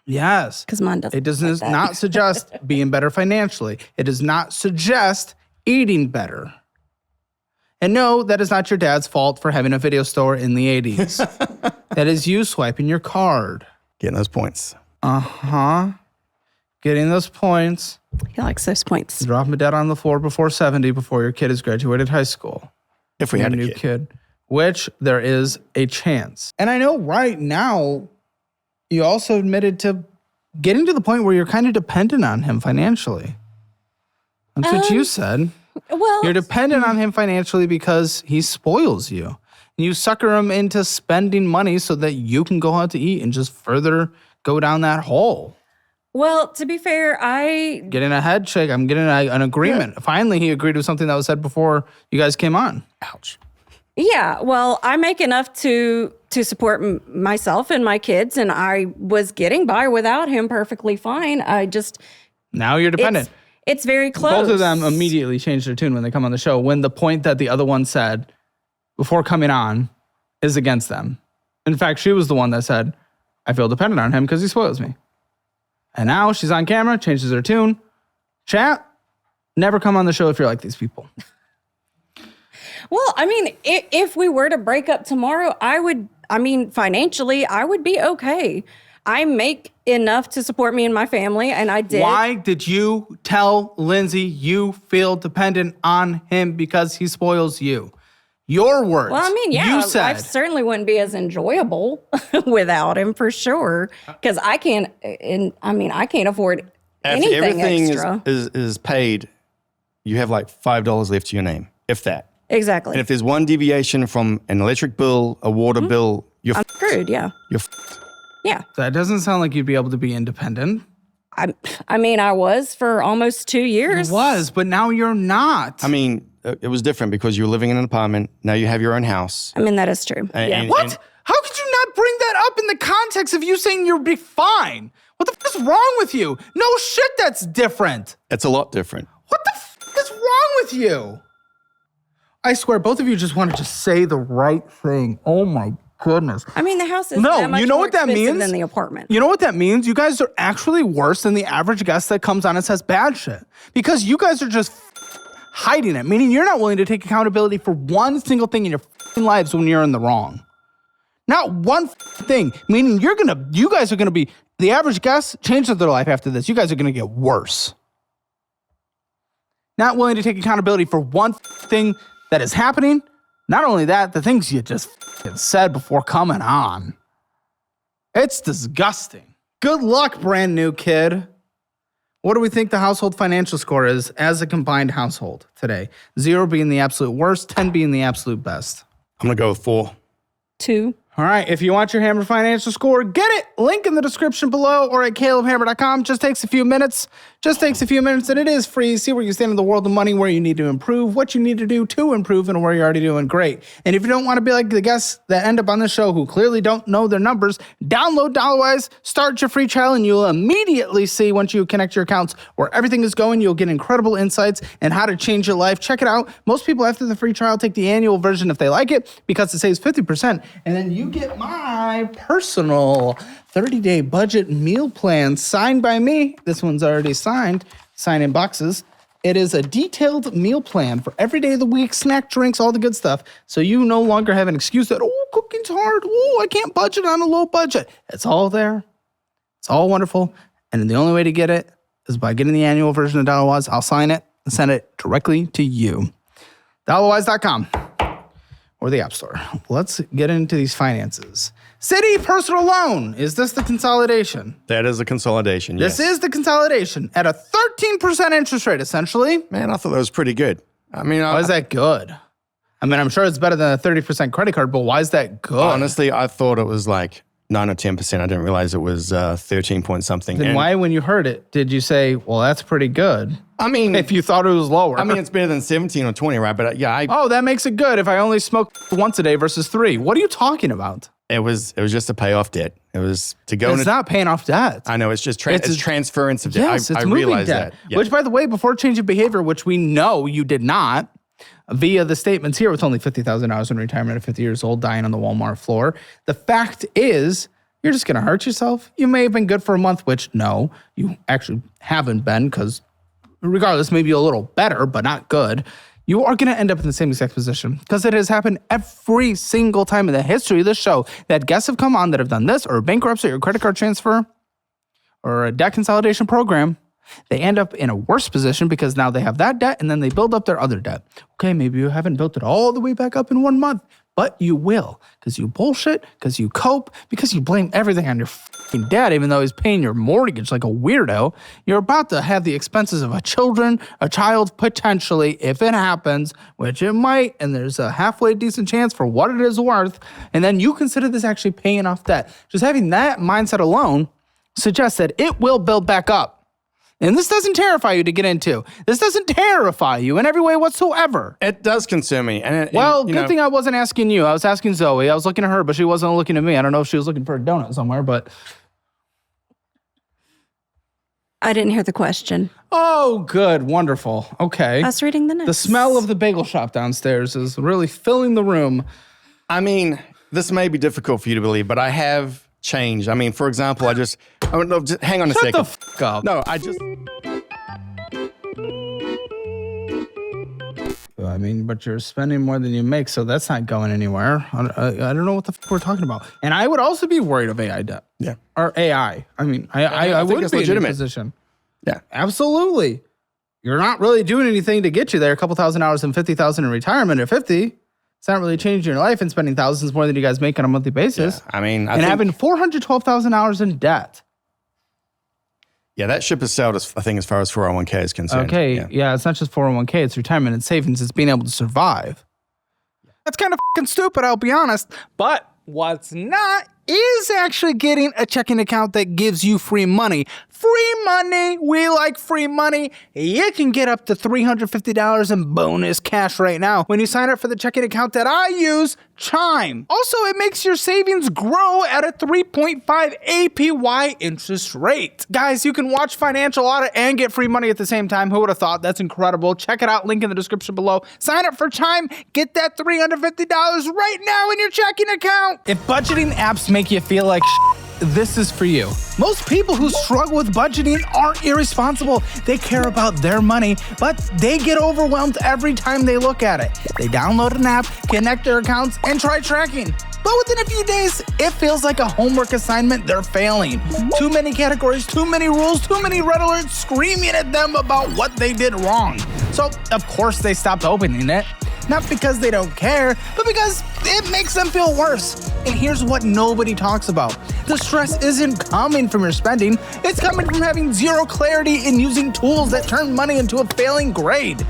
Yes. because mine doesn't. It does like that. not suggest being better financially. It does not suggest eating better. And no, that is not your dad's fault for having a video store in the 80s. That is you swiping your card. Getting those points. Getting those points. He likes those points. Dropping dead on the floor before 70 before your kid has graduated high school. If we your had a new kid. which there is a chance. And I know right now, you also admitted to getting to the point where you're kind of dependent on him financially. That's what you said. Well, You're dependent on him financially because he spoils you. And you sucker him into spending money so that you can go out to eat and just further go down that hole. well, to be fair, Getting a head shake. I'm getting an agreement. Yeah. Finally, he agreed with something that was said before you guys came on. Ouch. Yeah, well, I make enough to support myself and my kids, and I was getting by without him perfectly fine. Now you're dependent. It's very close. Both of them immediately change their tune when they come on the show, when the point that the other one said before coming on is against them. In fact, she was the one that said, I feel dependent on him because he spoils me. And now she's on camera, changes her tune. Chat, never come on the show if you're like these people. Well, I mean, if we were to break up tomorrow, financially, I would be okay. I make enough to support me and my family, and I did. Why did you tell Lindsay you feel dependent on him because he spoils you? Your words. Well, I mean, yeah, you said. life certainly wouldn't be as enjoyable without him for sure. Because I can't afford After anything everything extra. is paid, you have like $5 left to your name, if that. Exactly. And if there's one deviation from an electric bill, a water bill, you're I'm screwed, yeah. You're Yeah. That doesn't sound like you'd be able to be independent. I was for almost 2 years. You was, but now you're not. I mean, it was different because you were living in an apartment. Now you have your own house. I mean, that is true. Yeah. What? How could you not bring that up in the context of you saying you'll be fine? What the f is wrong with you? No shit, that's different. It's a lot different. What the f is wrong with you? I swear, both of you just want to just say the right thing. Oh my goodness. I mean, the house is that much you know more what that expensive means? than the apartment. You know what that means? You guys are actually worse than the average guest that comes on and says bad shit. Because you guys are just hiding it, meaning you're not willing to take accountability for one single thing in your lives when you're in the wrong. Not one thing, meaning you guys are gonna be, the average guest changes their life after this. You guys are gonna get worse. Not willing to take accountability for one thing that is happening. Not only that, the things you just said before coming on. It's disgusting. Good luck, brand new kid. What do we think the household financial score is as a combined household today? 0 being the absolute worst, 10 being the absolute best. I'm going to go with 4. 2. All right, if you want your Hammer financial score, get it. Link in the description below or at calebhammer.com. Just takes a few minutes. And it is free. See where you stand in the world of money, where you need to improve, what you need to do to improve, and where you're already doing great. And if you don't want to be like the guests that end up on the show who clearly don't know their numbers, download Dollarwise, start your free trial, and you'll immediately see once you connect your accounts where everything is going. You'll get incredible insights and how to change your life. Check it out. Most people after the free trial take the annual version if they like it because it saves 50%. And then you get my personal 30-day budget meal plan signed by me. This one's already signed. Sign in boxes. It is a detailed meal plan for every day of the week, snack, drinks, all the good stuff. So you no longer have an excuse that, cooking's hard. I can't budget on a low budget. It's all there. It's all wonderful. And the only way to get it is by getting the annual version of Dollarwise. I'll sign it and send it directly to you. Dollarwise.com or the App Store. Let's get into these finances. City personal loan. Is this the consolidation? That is a consolidation, yes. This is the consolidation at a 13% interest rate, essentially. Man, I thought that was pretty good. I mean, why is that good? I mean, I'm sure it's better than a 30% credit card, but why is that good? Honestly, I thought it was like 9 or 10%. I didn't realize it was 13 point something. Then why, when you heard it, did you say, well, that's pretty good? I mean, if you thought it was lower. I mean, it's better than 17 or 20, right? But yeah, that makes it good if I only smoke once a day versus 3. What are you talking about? It was just to pay off debt. It was to go. It's not paying off debt. I know. It's just it's transference of debt. Yes, it's I moving realize debt. that. Yeah. Which, by the way, before change of behavior, which we know you did not, via the statements here with only $50,000 in retirement at 50 years old, dying on the Walmart floor. The fact is, you're just going to hurt yourself. You may have been good for a month, which no, you actually haven't been, because regardless, maybe a little better, but not good. You are going to end up in the same exact position, because it has happened every single time in the history of this show that guests have come on that have done this, or bankruptcy, or credit card transfer, or a debt consolidation program. They end up in a worse position because now they have that debt and then they build up their other debt. Okay, maybe you haven't built it all the way back up in 1 month, but you will because you bullshit, because you cope, because you blame everything on your fucking dad, even though he's paying your mortgage like a weirdo. You're about to have the expenses of a child potentially, if it happens, which it might, and there's a halfway decent chance for what it is worth. And then you consider this actually paying off debt. Just having that mindset alone suggests that it will build back up. And this doesn't terrify you to get into. This doesn't terrify you in every way whatsoever. It does concern me. Good thing I wasn't asking you. I was asking Zoe. I was looking at her, but she wasn't looking at me. I don't know if she was looking for a donut somewhere, but... I didn't hear the question. Oh, good. Wonderful. Okay. I was reading the notes. The smell of the bagel shop downstairs is really filling the room. I mean, this may be difficult for you to believe, but I have changed. I mean, for example, just hang on a second. Shut the fuck up. No, I just... I mean, but you're spending more than you make, so that's not going anywhere. I don't know what the fuck we're talking about. And I would also be worried of AI debt. Yeah. Or AI. I mean, I would be legitimate. In a position. Yeah. Absolutely. You're not really doing anything to get you there. A couple $1,000s and $50,000 in retirement at 50. It's not really changing your life and spending thousands more than you guys make on a monthly basis. Yeah. I mean, having $412,000 in debt. Yeah, that ship has sailed, I think, as far as 401k is concerned. Okay, yeah, it's not just 401k, it's retirement and savings. It's being able to survive. That's kind of fucking stupid, I'll be honest. But what's not is actually getting a checking account that gives you free money. Free money! We like free money. You can get up to $350 in bonus cash right now when you sign up for the checking account that I use, Chime. Also, it makes your savings grow at a 3.5 APY interest rate. Guys, you can watch Financial Audit and get free money at the same time. Who would have thought? That's incredible. Check it out. Link in the description below. Sign up for Chime. Get that $350 right now in your checking account. If budgeting apps make you feel like this is for you. Most people who struggle with budgeting aren't irresponsible. They care about their money, but they get overwhelmed every time they look at it. They download an app, connect their accounts, and try tracking. But within a few days, it feels like a homework assignment they're failing. Too many categories, too many rules, too many red alerts screaming at them about what they did wrong. So, of course, they stopped opening it. Not because they don't care, but because it makes them feel worse. And here's what nobody talks about. The stress isn't coming from your spending. It's coming from having zero clarity in using tools that turn money into a failing grade.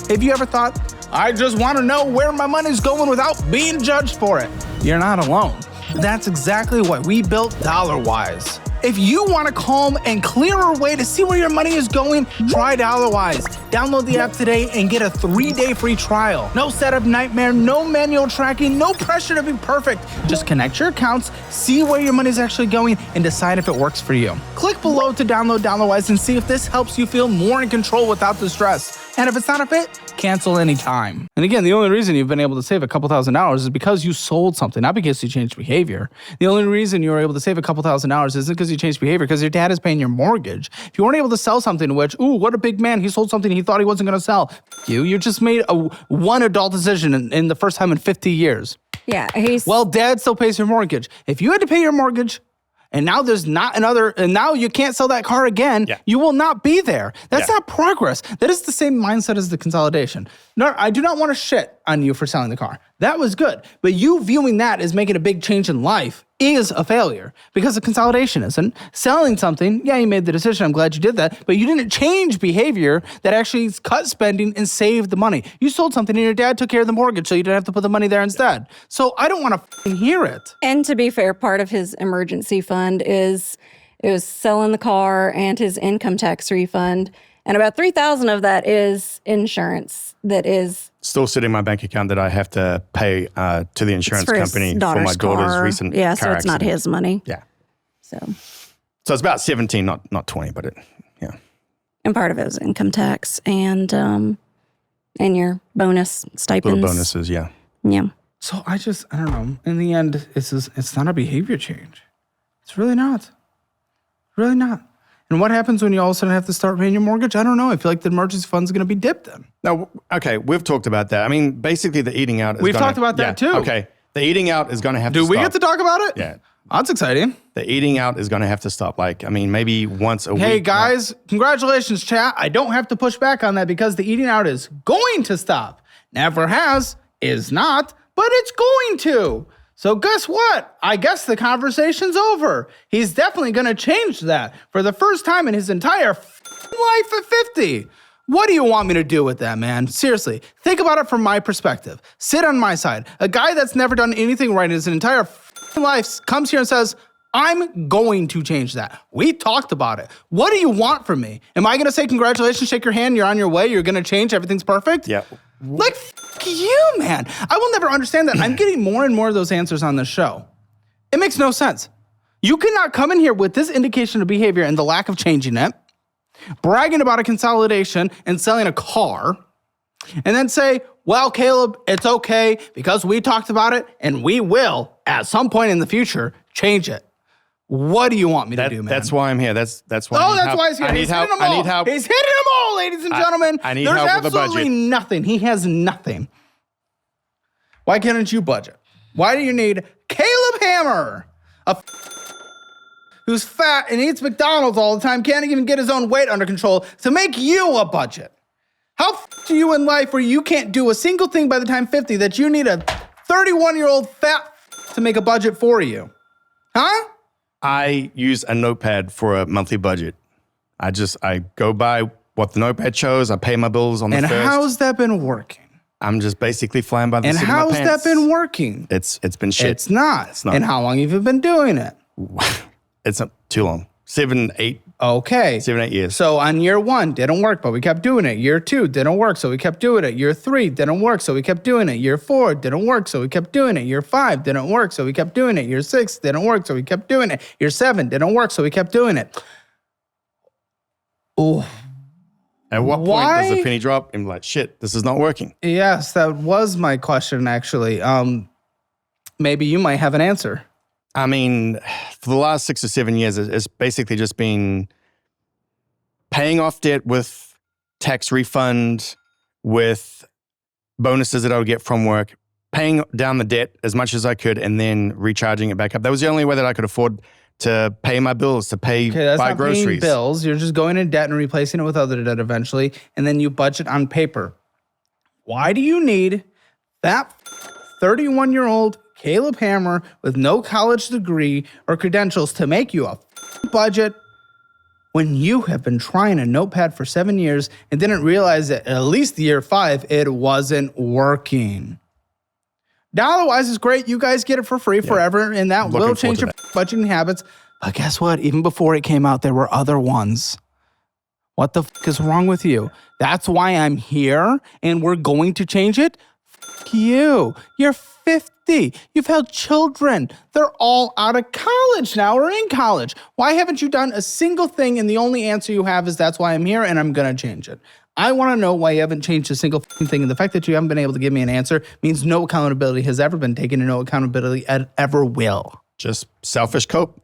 Have you ever thought, I just want to know where my money's going without being judged for it? You're not alone. That's exactly what we built DollarWise. If you want a calm and clearer way to see where your money is going, try DollarWise. Download the app today and get a 3-day free trial. No setup nightmare, no manual tracking, no pressure to be perfect. Just connect your accounts, see where your money is actually going, and decide if it works for you. Click below to download DollarWise and see if this helps you feel more in control without the stress. And if it's not a fit, cancel anytime. And again, the only reason you've been able to save a couple $1,000s is because you sold something, not because you changed behavior. The only reason you were able to save a couple $1,000s isn't because you changed behavior, because your dad is paying your mortgage. If you weren't able to sell something, which, ooh, what a big man, he sold something he thought he wasn't going to sell. You just made one adult decision in the first time in 50 years. Yeah, well, dad still pays your mortgage. If you had to pay your mortgage, and now there's not another, and now you can't sell that car again, you will not be there. That's not progress. That is the same mindset as the consolidation. No, I do not want to shit on you for selling the car. That was good. But you viewing that as making a big change in life is a failure, because the consolidation isn't. Selling something, yeah, you made the decision, I'm glad you did that, but you didn't change behavior that actually cut spending and saved the money. You sold something and your dad took care of the mortgage, so you didn't have to put the money there instead. So I don't want to fucking hear it. And to be fair, part of his emergency fund is it was selling the car and his income tax refund. And about $3,000 of that is insurance that is still sitting in my bank account that I have to pay to the insurance company for my daughter's recent car so it's not his money. Yeah. So it's about 17, not 20, but And part of it was income tax and your bonus stipends. Little bonuses, yeah. Yeah. So I don't know. In the end, it's not a behavior change. It's really not. Really not. And what happens when you all of a sudden have to start paying your mortgage? I don't know. I feel like the emergency fund's going to be dipped then. No, okay, we've talked about that. I mean, basically the eating out is We've talked about that too. Okay, the eating out is going to have to stop. Do we get to talk about it? Yeah. That's exciting. The eating out is going to have to stop. Like, I mean, maybe once a week. Hey, guys, congratulations, chat. I don't have to push back on that because the eating out is going to stop. Never has, is not, but it's going to. So guess what? I guess the conversation's over. He's definitely going to change that for the first time in his entire life at 50. What do you want me to do with that, man? Seriously, think about it from my perspective. Sit on my side. A guy that's never done anything right in his entire life comes here and says, I'm going to change that. We talked about it. What do you want from me? Am I going to say congratulations, shake your hand, you're on your way, you're going to change, everything's perfect? Yeah. Like, you, man. I will never understand that. I'm getting more and more of those answers on this show. It makes no sense. You cannot come in here with this indication of behavior and the lack of changing it, bragging about a consolidation and selling a car, and then say, well, Caleb, it's okay because we talked about it and we will, at some point in the future, change it. What do you want me to do, man? That's why I'm here. That's why. Oh, that's why he's here. He's hitting them all. I need help. He's hitting them all, ladies and gentlemen. I need There's help with the budget. absolutely nothing. He has nothing. Why can't you budget? Why do you need Caleb Hammer, who's fat and eats McDonald's all the time, can't even get his own weight under control, to make you a budget? How are you in life where you can't do a single thing by the time 50 that you need a 31-year-old fat to make a budget for you? Huh? I use a notepad for a monthly budget. I go by what the notepad shows. I pay my bills on the first. And how's that been working? I'm just basically flying by the And seat of my how's pants. that been working? It's been shit. It's not. It's not. And how long have you been doing it? It's not too long. 7, 8 Okay. 7, 8 years. So on year 1, didn't work, but we kept doing it. Year 2, didn't work, so we kept doing it. Year 3, didn't work, so we kept doing it. Year 4, didn't work, so we kept doing it. Year 5, didn't work, so we kept doing it. Year 6, didn't work, so we kept doing it. Year 7, didn't work, so we kept doing it. Oh. At what point does the penny drop and be like, shit, this is not working? Yes, that was my question, actually. Maybe you might have an answer. I mean, for the last 6 or 7 years, it's basically just been paying off debt with tax refund, with bonuses that I would get from work, paying down the debt as much as I could, and then recharging it back up. That was the only way that I could afford to pay my bills, to buy not groceries. paying bills. You're just going in debt and replacing it with other debt eventually, and then you budget on paper. Why do you need that 31-year-old Caleb Hammer with no college degree or credentials to make you a budget when you have been trying a notepad for 7 years and didn't realize that at least year 5, it wasn't working? Dollar-wise is great. You guys get it for free forever, and that will change your budgeting habits. But guess what? Even before it came out, there were other ones. What the is wrong with you? That's why I'm here, and we're going to change it? You. You're 50. You've had children. They're all out of college now or in college. Why haven't you done a single thing, and the only answer you have is that's why I'm here, and I'm going to change it? I want to know why you haven't changed a single thing, and the fact that you haven't been able to give me an answer means no accountability has ever been taken and no accountability ever will. Just selfish cope.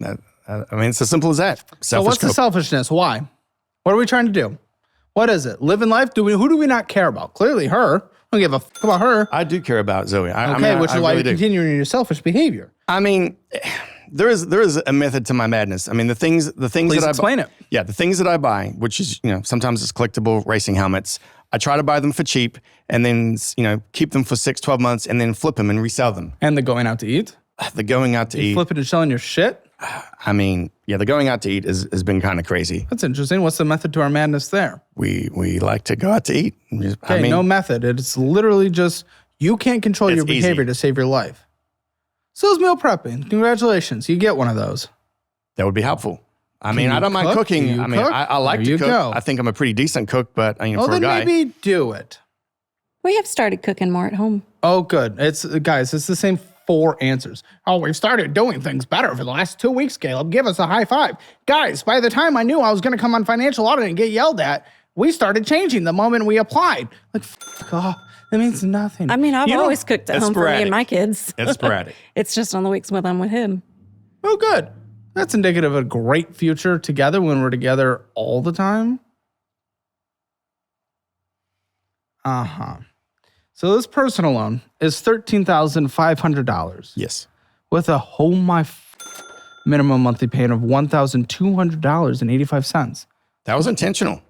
I mean, it's as simple as that. So what's the selfishness? Why? What are we trying to do? What is it? Living life? Who do we not care about? Clearly her. I don't give a fuck about her. I do care about Zoe. Which is why you're continuing your selfish behavior. I mean, there is a method to my madness. I mean, the things Please that I explain it. Yeah, the things that I buy, which is, sometimes it's collectible racing helmets. I try to buy them for cheap and then, keep them for 6, 12 months and then flip them and resell them. And the going out to eat? The going out to eat. Flipping and selling your shit? I mean, yeah, the going out to eat has been kind of crazy. That's interesting. What's the method to our madness there? We like to go out to eat. Okay, no method. It's literally just you can't control your behavior to save your life. So is meal prepping. Congratulations. You get one of those. That would be helpful. I mean, I don't mind cooking. I like to cook. Go. I think I'm a pretty decent cook, but for a guy. Well, then maybe do it. We have started cooking more at home. Oh, good. It's the same 4 answers. Oh, we've started doing things better for the last 2 weeks, Caleb. Give us a high five. Guys, by the time I knew I was going to come on financial audit and get yelled at, we started changing the moment we applied. Like, fuck off. That means nothing. I mean, I've always cooked at home for me and my kids. It's sporadic. It's just on the weeks when I'm with him. Oh, good. That's indicative of a great future together when we're together all the time. Uh-huh. So this personal loan is $13,500. Yes. With a Minimum monthly payment of $1,200.85. That was intentional.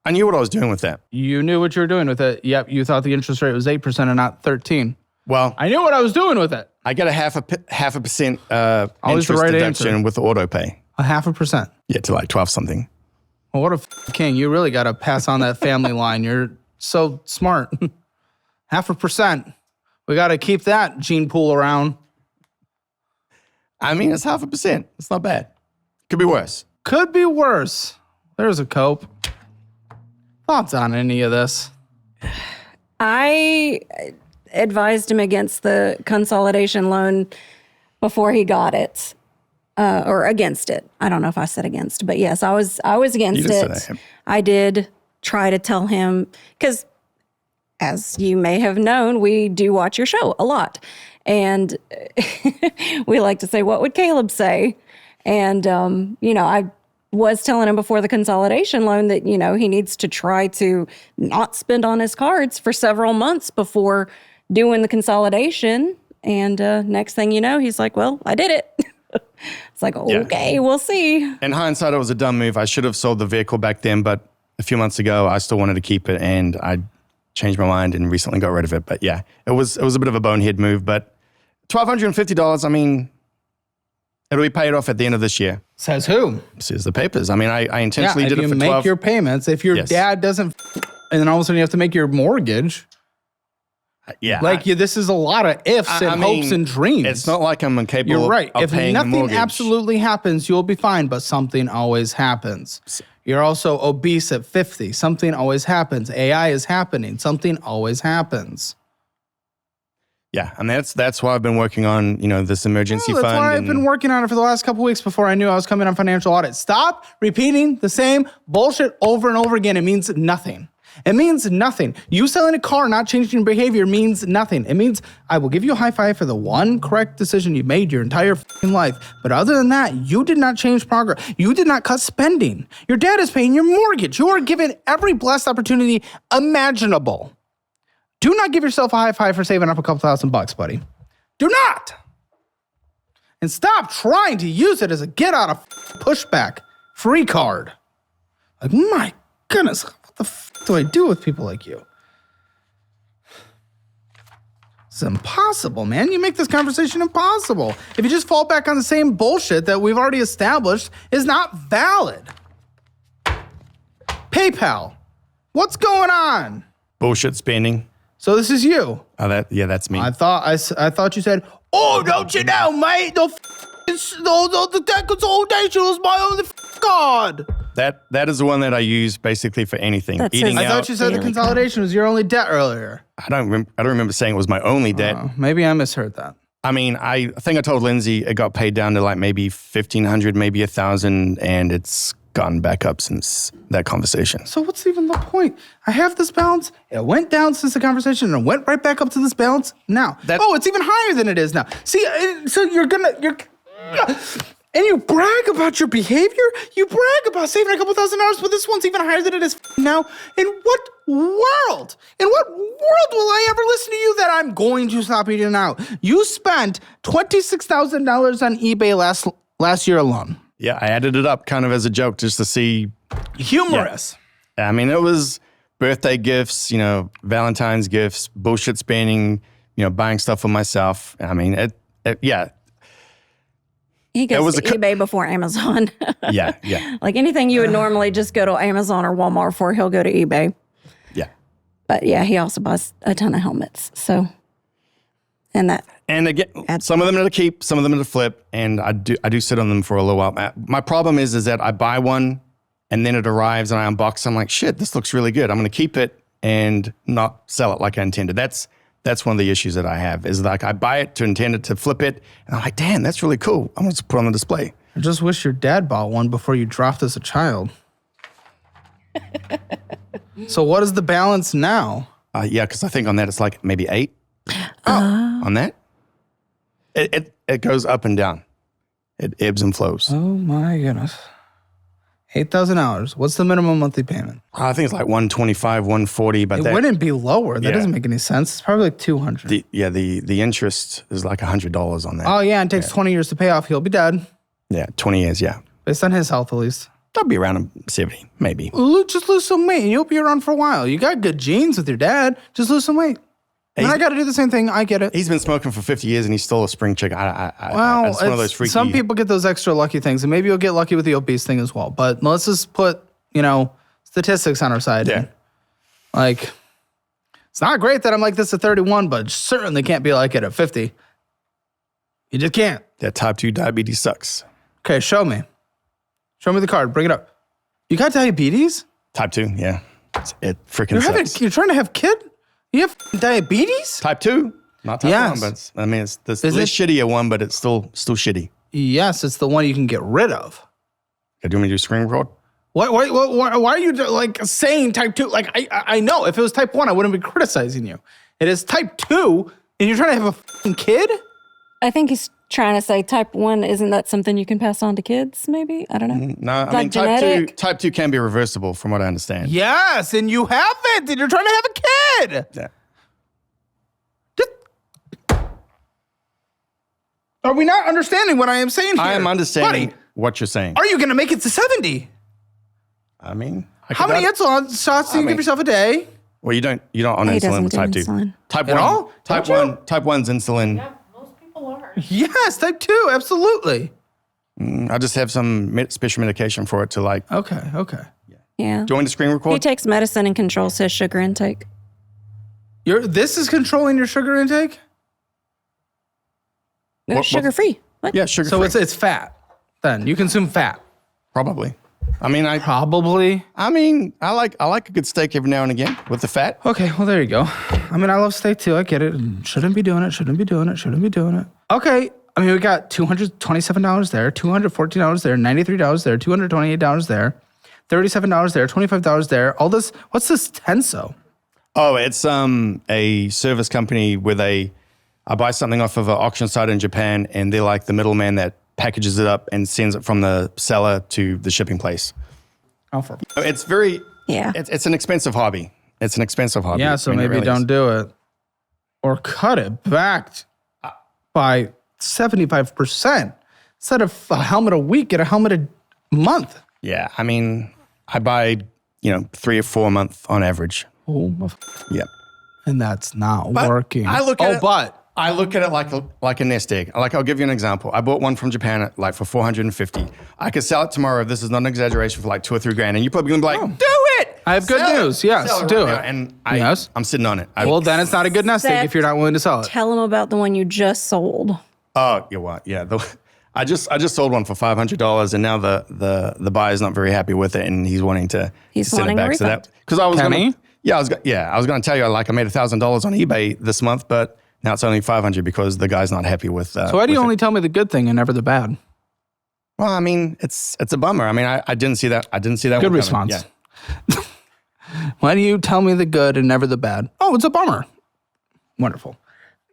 I knew what I was doing with that. You knew what you were doing with it. Yep, you thought the interest rate was 8% and not 13. Well, I knew what I was doing with it. I get a half a percent Always the interest right deduction answer. with auto pay. 0.5%. Yeah, to like 12 something. Well, what a king. You really got to pass on that family line. You're so smart. 0.5%. We got to keep that gene pool around. I mean, it's 0.5%. It's not bad. Could be worse. Could be worse. There's a cope. Thoughts on any of this? I advised him against the consolidation loan before he got it, or against it. I don't know if I said against, but yes, I was against You just it. said that. I did try to tell him, because as you may have known, we do watch your show a lot. And we like to say, what would Caleb say? And, I was telling him before the consolidation loan that, he needs to try to not spend on his cards for several months before doing the consolidation. And next thing you know, he's like, well, I did it. It's like, okay, we'll see. In hindsight, it was a dumb move. I should have sold the vehicle back then, but a few months ago, I still wanted to keep it, and I changed my mind and recently got rid of it. But yeah, it was a bit of a bonehead move. But $1,250, I mean, it'll be paid off at the end of this year. Says who? Says the papers. I mean, I intentionally did it for 12. If you make your payments, if your Yes. dad doesn't, and then all of a sudden you have to make your mortgage. Yeah. This is a lot of ifs and hopes and dreams. It's not like I'm incapable You're right. of If paying the nothing mortgage. absolutely happens, you'll be fine, but something always happens. You're also obese at 50. Something always happens. AI is happening. Something always happens. Yeah, and that's why I've been working on, this emergency That's fund. why I've been working on it for the last couple weeks before I knew I was coming on financial audit. Stop repeating the same bullshit over and over again. It means nothing. It means nothing. You selling a car, not changing your behavior means nothing. It means I will give you a high five for the one correct decision you made your entire life. But other than that, you did not change progress. You did not cut spending. Your dad is paying your mortgage. You are given every blessed opportunity imaginable. Do not give yourself a high five for saving up a couple $1,000, buddy. Do not. And stop trying to use it as a get out of pushback free card. Like, my goodness, what the do I do with people like you? It's impossible, man. You make this conversation impossible. If you just fall back on the same bullshit that we've already established is not valid. PayPal, what's going on? bullshit spending. So this is you. Oh, that's me. I thought you said, oh, don't you know, mate? The debt consolidation was my only god. That is the one that I use basically for anything. That's Eating his- I out. thought you said the consolidation was your only debt earlier. I don't remember saying it was my only debt. Maybe I misheard that. I mean, I think I told Lindsay it got paid down to like maybe 1,500, maybe 1,000, and it's gone back up since that conversation. So what's even the point? I have this balance. It went down since the conversation and it went right back up to this balance now. It's even higher than it is now. See, so and you brag about your behavior. You brag about saving a couple $1,000, but this one's even higher than it is now. In what world? In what world will I ever listen to you that I'm going to stop eating out? You spent $26,000 on eBay last year alone. Yeah, I added it up kind of as a joke just to see. Humorous. Yeah. I mean, it was birthday gifts, Valentine's gifts, bullshit spending, buying stuff for myself. I mean, yeah. He goes to eBay before Amazon. Yeah. Like anything you would normally just go to Amazon or Walmart for, he'll go to eBay. Yeah. But yeah, he also buys a ton of helmets. So, and again, some of them are to keep, some of them are to flip, and I do sit on them for a little while. My problem is that I buy one, and then it arrives, and I unbox it. I'm like, shit, this looks really good. I'm going to keep it and not sell it like I intended. That's one of the issues that I have, is like I buy it to intend it to flip it, and I'm like, damn, that's really cool. I'm going to put it on the display. I just wish your dad bought one before you dropped as a child. So what is the balance now? Yeah, because I think on that it's like maybe 8. On that? It goes up and down. It ebbs and flows. Oh my goodness. $8,000. What's the minimum monthly payment? I think it's like 125, 140, but It wouldn't be lower. That Yeah. doesn't make any sense. It's probably like 200. the interest is like $100 on that. Oh yeah, and it takes 20 years to pay off. He'll be dead. Yeah, 20 years, yeah. Based on his health, at least. I'll be around 70, maybe. Just lose some weight and you'll be around for a while. You got good genes with your dad. Just lose some weight. And I got to do the same thing. I get it. He's been smoking for 50 years and he's still a spring chicken. Well, it's one of those freaky... some people get those extra lucky things, and maybe you'll get lucky with the obese thing as well. But let's just put, statistics on our side. Yeah. Like, it's not great that I'm like this at 31, but certainly can't be like it at 50. You just can't. That type 2 diabetes sucks. Okay, show me. Show me the card. Bring it up. You got diabetes? Type 2, yeah. It freaking sucks. You're trying to have kid? You have diabetes? Type 2? Not type 1, but it's the less shittier one, but it's still shitty. Yes, it's the one you can get rid of. Okay, do you want me to do screen record? Why are you saying type 2? Like, I know if it was type 1, I wouldn't be criticizing you. It is type 2, and you're trying to have a kid? I think he's trying to say type 1, isn't that something you can pass on to kids, maybe? I don't know. No, I Like mean, genetic? type 2 can be reversible from what I understand. Yes, and you haven't, and you're trying to have a kid. Yeah. Are we not understanding what I am saying here? I am understanding Buddy, what you're saying. are you going to make it to 70? I mean... How many insulin shots do you give yourself a day? Well, you're not on He insulin doesn't with do type 2. insulin. Type At 1. all? Type Don't you? 1. Type 1's insulin. Most people are. Yes, type 2, absolutely. I just have some special medication for it to like... Okay. Yeah. Do you want me to screen He record? takes medicine and controls his sugar intake. This is controlling your sugar intake? Sugar free. What? Yeah, sugar So free. it's fat, then. You consume fat. Probably. I mean, Probably. I like a good steak every now and again with the fat. Okay, well, there you go. I mean, I love steak too. I get it. Shouldn't be doing it. Okay. I mean, we got $227 there, $214 there, $93 there, $228 there, $37 there, $25 there. All this, what's this Tenso? Oh, it's a service company with I buy something off of an auction site in Japan, and they're like the middleman that packages it up and sends it from the seller to the shipping place. It's very It's an expensive hobby. Yeah, so maybe don't do it, or cut it back by 75%. Instead of a helmet a week, get a helmet a month. Yeah, I mean, I buy 3 or 4 a month on average. Oh, my Yeah. and that's not working. I look at it like a nest egg. Like, I'll give you an example. I bought one from Japan at like for $450. I could sell it tomorrow. This is not an exaggeration, for like $2 or $3 grand, and you're probably gonna be like, "Do it!" I have good news. Yes, Sell do right it. now. And Yes. I'm sitting on it. Well, then it's not a good nest egg if you're not willing to sell it. Tell him about the one you just sold. Oh, you what? Yeah. I just sold one for $500, and now the buyer's not very happy with it, and he's wanting to send wanting it a back. So refund. that because I was Can gonna, he? I was going to tell you, like, I made $1,000 on eBay this month, but now it's only $500 because the guy's not happy with. So why do you only tell me the good thing and never the bad? Well, I mean, it's a bummer. I mean, I didn't see that. Good one response. coming. Yeah. Why do you tell me the good and never the bad? Oh, it's a bummer. Wonderful.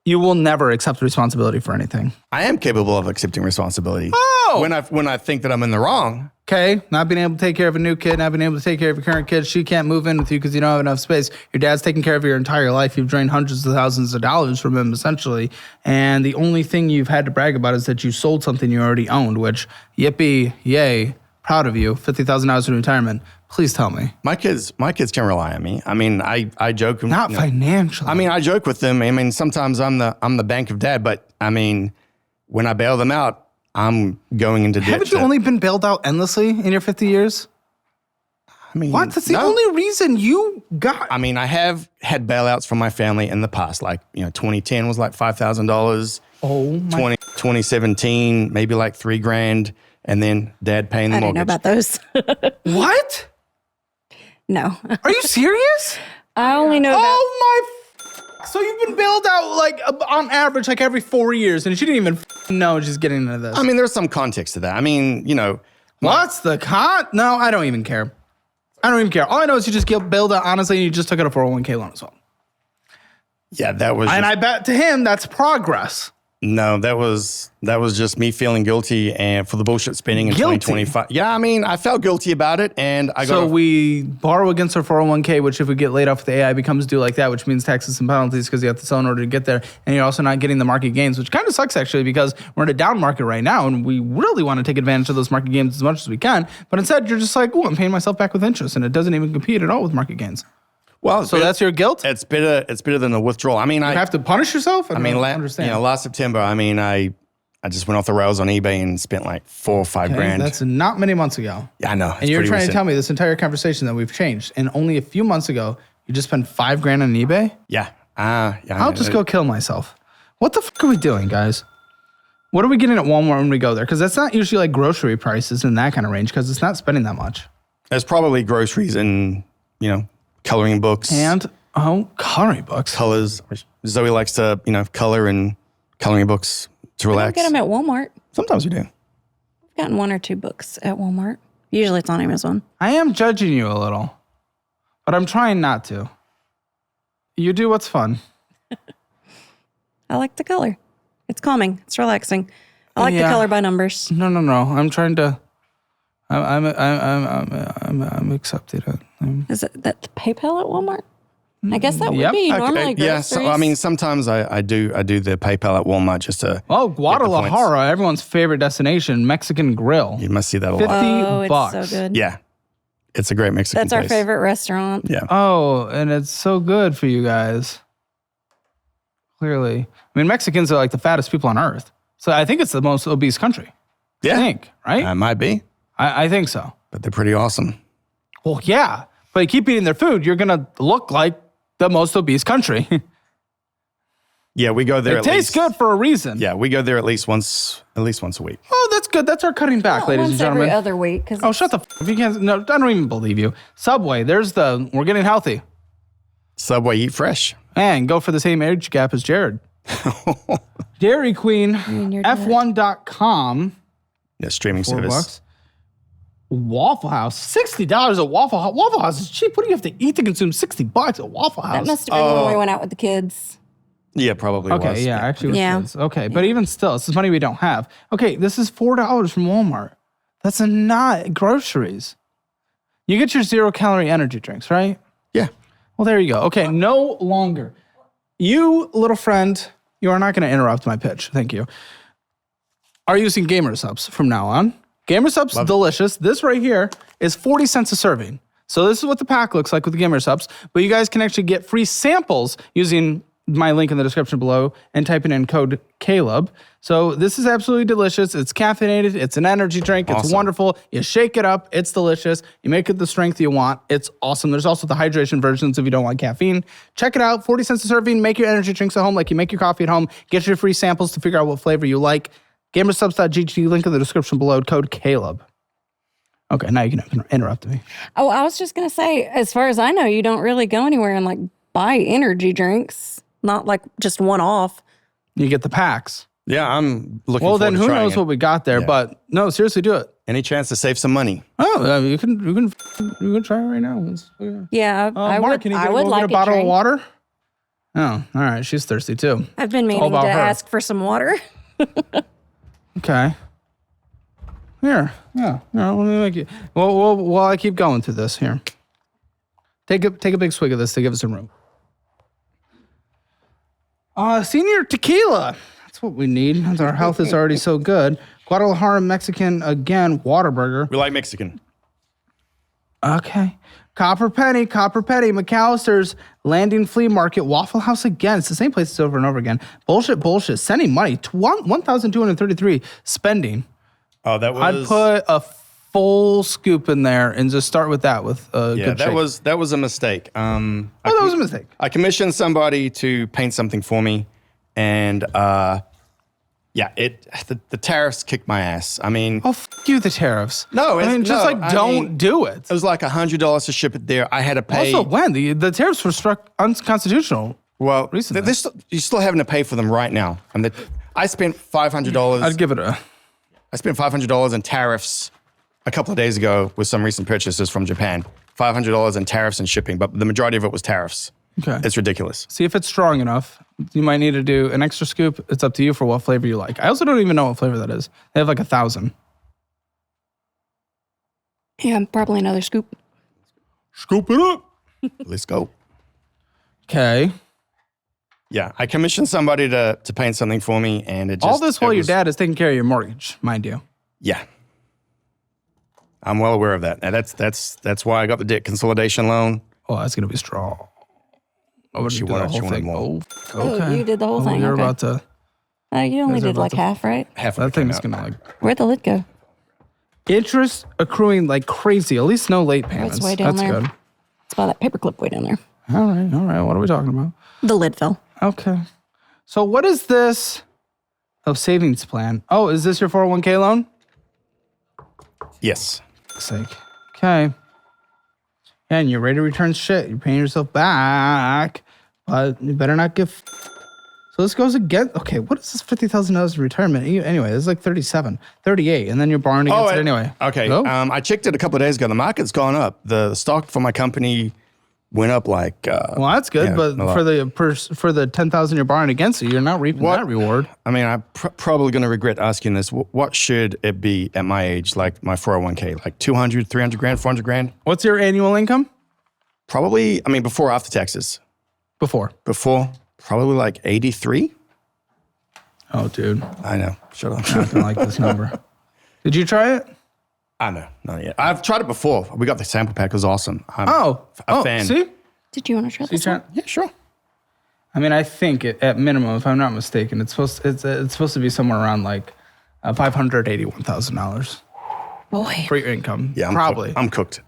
You will never accept responsibility for anything. I am capable of accepting responsibility. Oh! When I think that I'm in the wrong. Okay, not being able to take care of a new kid, not being able to take care of your current kid. She can't move in with you because you don't have enough space. Your dad's taking care of your entire life. You've drained hundreds of thousands of dollars from him, essentially. And the only thing you've had to brag about is that you sold something you already owned, which, yippee, yay, proud of you, $50,000 in retirement. Please tell me. My kids can rely on me. I mean, I joke. Not financially. I mean, I joke with them. I mean, sometimes I'm the bank of dad, but I mean, when I bail them out, I'm going into debt. Haven't you only been bailed out endlessly in your 50 years? I mean, What? That's the no. only reason you got. I mean, I have had bailouts from my family in the past. Like, 2010 was like $5,000. Oh my. 2017, maybe like $3,000, and then dad paying the I didn't mortgage. know about those. What? No. Are you serious? I only know that. Oh my. So you've been bailed out like on average like every 4 years, and she didn't even know she's getting into this. I mean, there's some context to that. I mean, what's the con? No, I don't even care. All I know is you just get bailed out honestly, and you just took out a 401k loan as well. yeah, that was. And I bet to him that's progress. No, that was just me feeling guilty and for the bullshit spending in 2025. Yeah, I mean, I felt guilty about it, and I got. So we borrow against our 401k, which if we get laid off with the AI becomes due like that, which means taxes and penalties because you have to sell in order to get there, and you're also not getting the market gains, which kind of sucks actually because we're in a down market right now, and we really want to take advantage of those market gains as much as we can. But instead, you're just like, oh, I'm paying myself back with interest, and it doesn't even compete at all with market gains. Well, so that's your guilt? It's better than the withdrawal. I mean, you have to punish yourself? I mean, understand. Last September, I mean, I just went off the rails on eBay and spent like $4 or $5 grand. That's not many months ago. Yeah, I know. And you're trying to tell me this entire conversation that we've changed, and only a few months ago, you just spent $5 grand on eBay? Yeah. I'll just go kill myself. What the fuck are we doing, guys? What are we getting at Walmart when we go there? Because that's not usually like grocery prices in that kind of range because it's not spending that much. There's probably groceries and, coloring books. And, coloring books. Colors. Zoe likes to, color and coloring books to relax. I don't get them at Walmart. Sometimes we do. I've gotten 1 or 2 books at Walmart. Usually it's on Amazon. I am judging you a little, but I'm trying not to. You do what's fun. I like the color. It's calming. It's relaxing. I like the color by numbers. No. I'm trying to. I'm accepted it. Is that the PayPal at Walmart? I guess that would be normally groceries. Yeah, so, I mean, sometimes I do the PayPal at Walmart just to. Oh, Guadalajara, everyone's favorite destination, Mexican grill. You must see that a lot. $50. It's so good. Yeah, it's a great Mexican That's our favorite restaurant. Yeah. Oh, and it's so good for you guys. Clearly. I mean, Mexicans are like the fattest people on earth. So I think it's the most obese country. Yeah. I think, right? It might be. I think so. But they're pretty awesome. Well, yeah. But you keep eating their food, you're going to look like the most obese country. Yeah, we go there It tastes good for a reason. Yeah, we go there at least once a week. Oh, that's good. That's our cutting back, ladies and gentlemen. Every other week. Oh, shut the f***. If you can't, no, I don't even believe you. Subway, we're getting healthy. Subway, eat fresh. And go for the same age gap as Jared. Dairy Queen, F1.com. Yeah, streaming service. $4. Waffle House, $60 at Waffle House. Waffle House is cheap. What do you have to eat to consume $60 at Waffle House? That must have been when we went out with the kids. Yeah, probably was. Okay, yeah, actually with kids. Okay, but even still, it's money we don't have. Okay, this is $4 from Walmart. That's not groceries. You get your 0-calorie energy drinks, right? Yeah. Well, there you go. Okay, no longer. You, little friend, you are not going to interrupt my pitch. Thank you. Are using Gamer Subs from now on. Gamer Subs, delicious. This right here is 40 cents a serving. So this is what the pack looks like with the Gamer Subs. But you guys can actually get free samples using my link in the description below and typing in code Caleb. So this is absolutely delicious. It's caffeinated. It's an energy drink. Awesome. It's wonderful. You shake it up. It's delicious. You make it the strength you want. It's awesome. There's also the hydration versions if you don't want caffeine. Check it out. 40 cents a serving. Make your energy drinks at home like you make your coffee at home. Get your free samples to figure out what flavor you like. Gamersubs.gg, link in the description below, code Caleb. Okay, now you can interrupt me. Oh, I was just going to say, as far as I know, you don't really go anywhere and like buy energy drinks, not like just one off. You get the packs. Yeah, I'm looking Well, forward then to who trying knows it. what we got there, but no, seriously, do it. Any chance to save some money? Oh, you can try it right now. Yeah, I Mark, would. can you I would get like a bottle drink. of water? Oh, all right. She's thirsty too. I've been meaning to ask for some water. Okay. Here. Yeah. Let me make you. Well, while I keep going through this, here. Take a big swig of this to give us some room. Senior tequila. That's what we need. Our health is already so good. Guadalajara Mexican again. Whataburger. We like Mexican. Okay. Copper Penny, McAllister's Landing Flea Market, Waffle House again. It's the same places over and over again. Bullshit. Sending money. 1,233 spending. Oh, that was. I'd put a full scoop in there and just start with that with a good shake. that was a mistake. That was a mistake. I commissioned somebody to paint something for me, and the tariffs kicked my ass. I mean, Oh, you, the tariffs. No, don't do it. It was like $100 to ship it there. I had to pay. Also, when the tariffs were struck unconstitutional. Well, recently. you're still having to pay for them right now. And I spent $500. I'd give it I spent $500 in tariffs a couple of days ago with some recent purchases from Japan. $500 in tariffs and shipping, but the majority of it was tariffs. Okay. It's ridiculous. See if it's strong enough. You might need to do an extra scoop. It's up to you for what flavor you like. I also don't even know what flavor that is. They have like 1,000. Yeah, probably another scoop. Scoop it up. Let's go. Okay. Yeah, I commissioned somebody to paint something for me, and it just... All this while your dad is taking care of your mortgage, mind you. Yeah. I'm well aware of that. And that's why I got the debt consolidation loan. Oh, that's going to be strong. Oh, She wanted more. Oh, you did the whole thing. You're Okay. about to... You only Guys are did about like to- half, right? Half of That it came thing's out. going to like... Where'd the lid go? Interest accruing like crazy. At least no late payments. It's way down That's there. good. It's by that paperclip way down there. All right. What are we talking about? The lid fell. Okay. So what is this? Oh, savings plan. Oh, is this your 401k loan? Yes. For sake. Okay. And your rate of return shit. You're paying yourself back, but you better not give. So this goes again. Okay, what is this $50,000 in retirement? Anyway, this is like 38, and then you're borrowing against it anyway. Okay. Go. I checked it a couple of days ago. The market's gone up. The stock for my company went up like. Well, that's good, yeah, but a lot. for the 10,000 you're borrowing against it, you're not reaping that reward. I mean, I'm probably going to regret asking this. What should it be at my age, like my 401k? Like 200, 300 grand, 400 grand? What's your annual income? Probably, I mean, before or after taxes? Before. Before, probably like 83. Oh, dude, I know. Shut up. I don't like this number. Did you try it? I know. Not yet. I've tried it before. We got the sample pack. It was awesome. I'm a fan. See? Did you want to try You this try- one? Yeah, sure. I mean, I think at minimum, if I'm not mistaken, it's supposed to be somewhere around like $581,000 Boy. for your income. Yeah, probably. I'm cooked.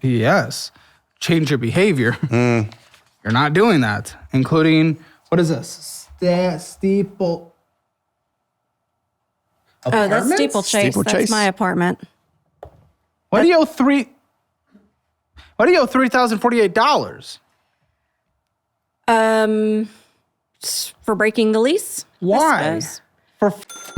Yes. Change your behavior. You're not doing that, including what is this? Steeple. Oh, that's Apartments? Steeplechase. Steeplechase? That's my apartment. Why do you owe $3,048? For breaking the lease? I Why? suppose. For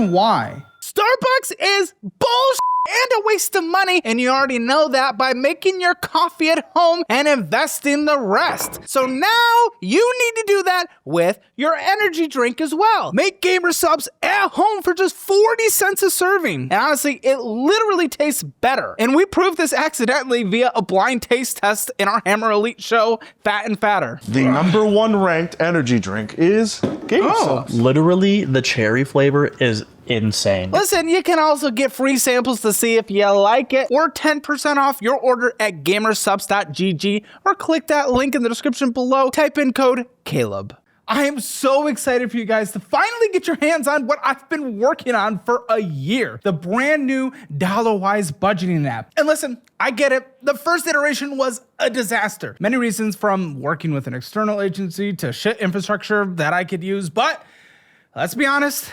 why? Starbucks is bullshit and a waste of money, and you already know that by making your coffee at home and investing the rest. So now you need to do that with your energy drink as well. Make gamer subs at home for just 40 cents a serving. And honestly, it literally tastes better. And we proved this accidentally via a blind taste test in our Hammer Elite show, Fat and Fatter. The #1 ranked energy drink is Gamer Subs. Literally, the cherry flavor is insane. Listen, you can also get free samples to see if you like it, or 10% off your order at gamersubs.gg, or click that link in the description below. Type in code Caleb. I am so excited for you guys to finally get your hands on what I've been working on for a year, the brand new DollarWise budgeting app. And listen, I get it. The first iteration was a disaster. Many reasons, from working with an external agency to shit infrastructure that I could use, but let's be honest,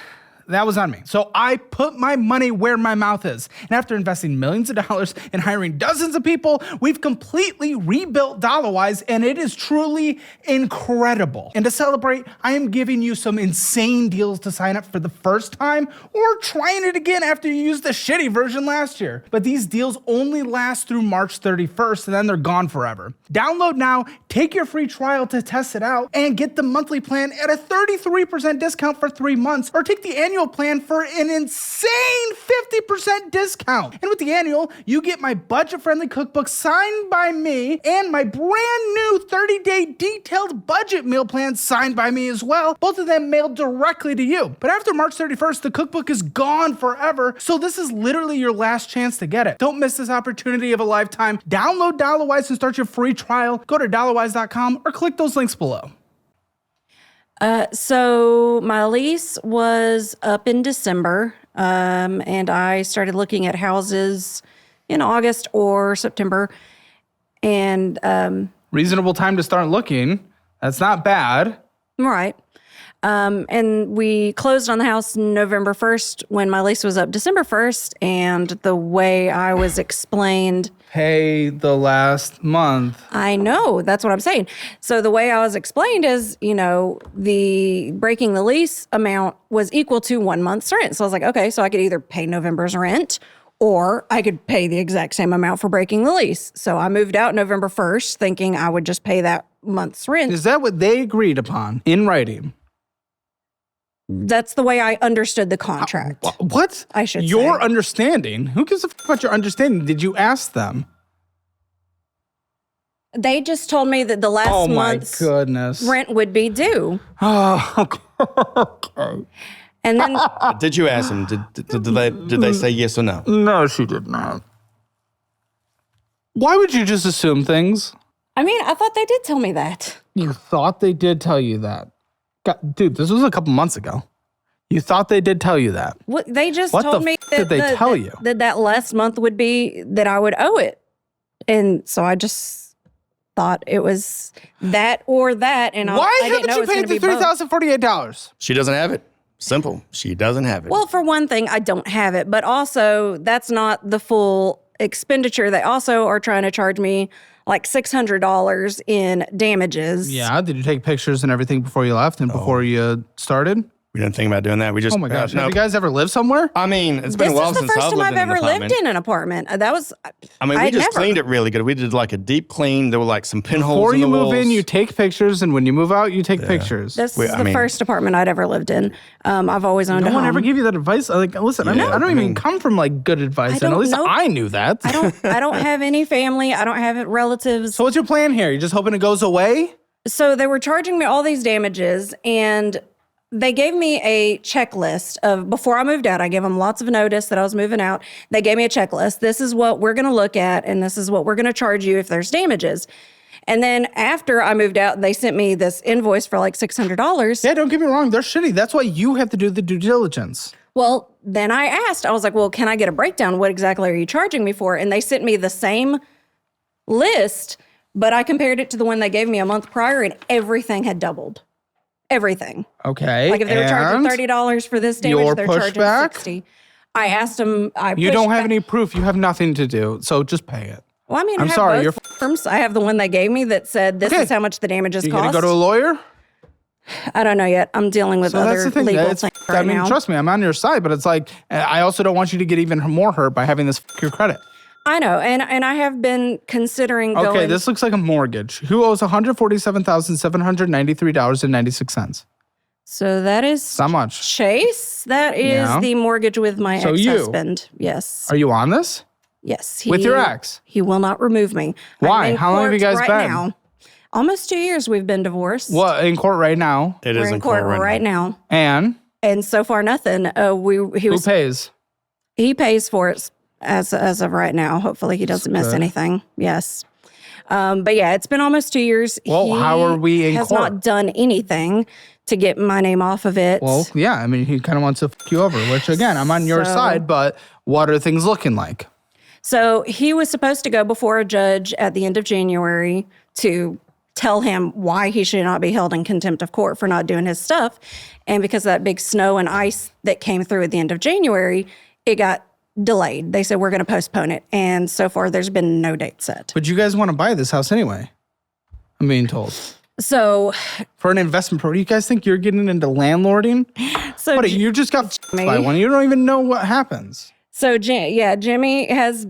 that was on me. So I put my money where my mouth is. And after investing millions of dollars and hiring dozens of people, we've completely rebuilt DollarWise, and it is truly incredible. And to celebrate, I am giving you some insane deals to sign up for the first time, or trying it again after you used the shitty version last year. But these deals only last through March 31st, and then they're gone forever. Download now, take your free trial to test it out, and get the monthly plan at a 33% discount for 3 months, or take the annual plan for an insane 50% discount. And with the annual, you get my budget-friendly cookbook signed by me, and my brand new 30-day detailed budget meal plan signed by me as well, both of them mailed directly to you. But after March 31st, the cookbook is gone forever, so this is literally your last chance to get it. Don't miss this opportunity of a lifetime. Download DollarWise and start your free trial. Go to dollarwise.com or click those links below. So my lease was up in December, and I started looking at houses in August or September. And Reasonable time to start looking. That's not bad. right. And we closed on the house November 1st when my lease was up December 1st. And the way I was explained, Pay the last month. I know, that's what I'm saying. So the way I was explained is, the breaking the lease amount was equal to 1 month's rent. So I was like, okay, so I could either pay November's rent, or I could pay the exact same amount for breaking the lease. So I moved out November 1st thinking I would just pay that month's rent. Is that what they agreed upon in writing? That's the way I understood the contract. What? I should Your say. understanding? Who gives a f about your understanding? Did you ask them? They just told me that the last month's rent would be due. Oh, okay. And then Did you ask them? Did they say yes or no? No, she did not. Why would you just assume things? I mean, I thought they did tell me that. You thought they did tell you that. God, dude, this was a couple months ago. You thought they did tell you that. What they just What told the me f- that did they tell you? that last month would be that I would owe it. And so I just thought it was that or that. And I Why didn't haven't know you it was paid gonna the be both. $3,048? She doesn't have it. Simple. She doesn't have it. Well, for one thing, I don't have it, but also that's not the full expenditure. They also are trying to charge me like $600 in damages. Yeah, did you take pictures and everything before you left and before you started? we didn't think about doing that. We just. Oh my gosh, no. have you guys ever lived somewhere? I mean, it's been This a while is the since first I've time lived I've in an ever lived apartment. in an apartment. That was. I mean, we I'd just never. cleaned it really good. We did like a deep clean. There were like some pinholes Before in you the move walls. in, you take pictures, and when you move out, you take pictures. This Wait, is I the mean- first apartment I'd ever lived in. I've always owned No a one home. ever gave you that advice. Like, listen, I don't even come from like good advice, and at don't least know. I knew that. I don't have any family. I don't have relatives. So what's your plan here? You just hoping it goes away? So they were charging me all these damages, and they gave me a checklist of before I moved out. I gave them lots of notice that I was moving out. They gave me a checklist. This is what we're going to look at, and this is what we're going to charge you if there's damages. And then after I moved out, they sent me this invoice for like $600. Yeah, don't get me wrong. They're shitty. That's why you have to do the due diligence. Well, then I asked, I was like, well, can I get a breakdown? What exactly are you charging me for? And they sent me the same list, but I compared it to the one they gave me a month prior, and everything had doubled. Everything. Okay. Like if they were charging and $30 for this damage, your they're charging pushback? $60. I asked them. You don't have any proof. You have nothing to do. So just pay it. Well, I mean, I'm I have sorry, both forms. I have the one they gave me that said this Okay. is how much the damages You cost. gonna go to a lawyer? I don't know yet. I'm dealing with So that's other the thing. legal It's, things I right mean, now. trust me, I'm on your side, but it's like I also don't want you to get even more hurt by having this your credit. I know, and I have been considering Okay, going. this looks like a mortgage. Who owes $147,793.96? So that is How much? Chase. That is Yeah. the mortgage with my So you- ex-husband. Yes. Are you on this? Yes. With your ex? He will not remove me. Why? I'm in How long have you court guys right been? Now. Almost 2 years we've been divorced. What, in court right now? It We're is in court right now. And And so far nothing. who pays? He pays for it as of right now. Hopefully he doesn't miss good. anything. Yes. But yeah, it's been almost 2 years. Well, He how are we in has court? not done anything to get my name off of it. Well, yeah, I mean, he kind of wants to f you over, which again, I'm on your So- side, but what are things looking like? So he was supposed to go before a judge at the end of January to tell him why he should not be held in contempt of court for not doing his stuff. And because of that big snow and ice that came through at the end of January, it got delayed. They said, we're going to postpone it. And so far, there's been no date set. But you guys want to buy this house anyway, I'm being told. So, For an investment property, you guys think you're getting into landlording? so, What, you just got Jimmy. by one. You don't even know what happens. Jimmy has,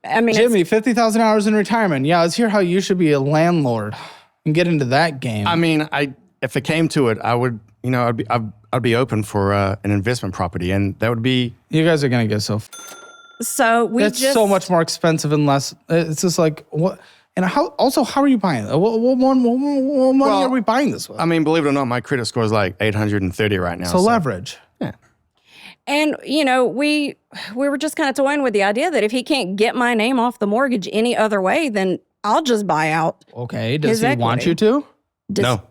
I mean, Jimmy, 50,000 hours in retirement. Yeah, let's hear how you should be a landlord and get into that game. I mean, if it came to it, I would, I'd be open for an investment property, and that would be. You guys are going to get so we it's just, so much more expensive and less. It's just like, what? And how are you buying it? What money are we buying this with? I mean, believe it or not, my credit score is like 830 right now. So leverage. Yeah. and we were just kind of toying with the idea that if he can't get my name off the mortgage any other way, then I'll just buy out. Okay, does His he want equity. you to? No.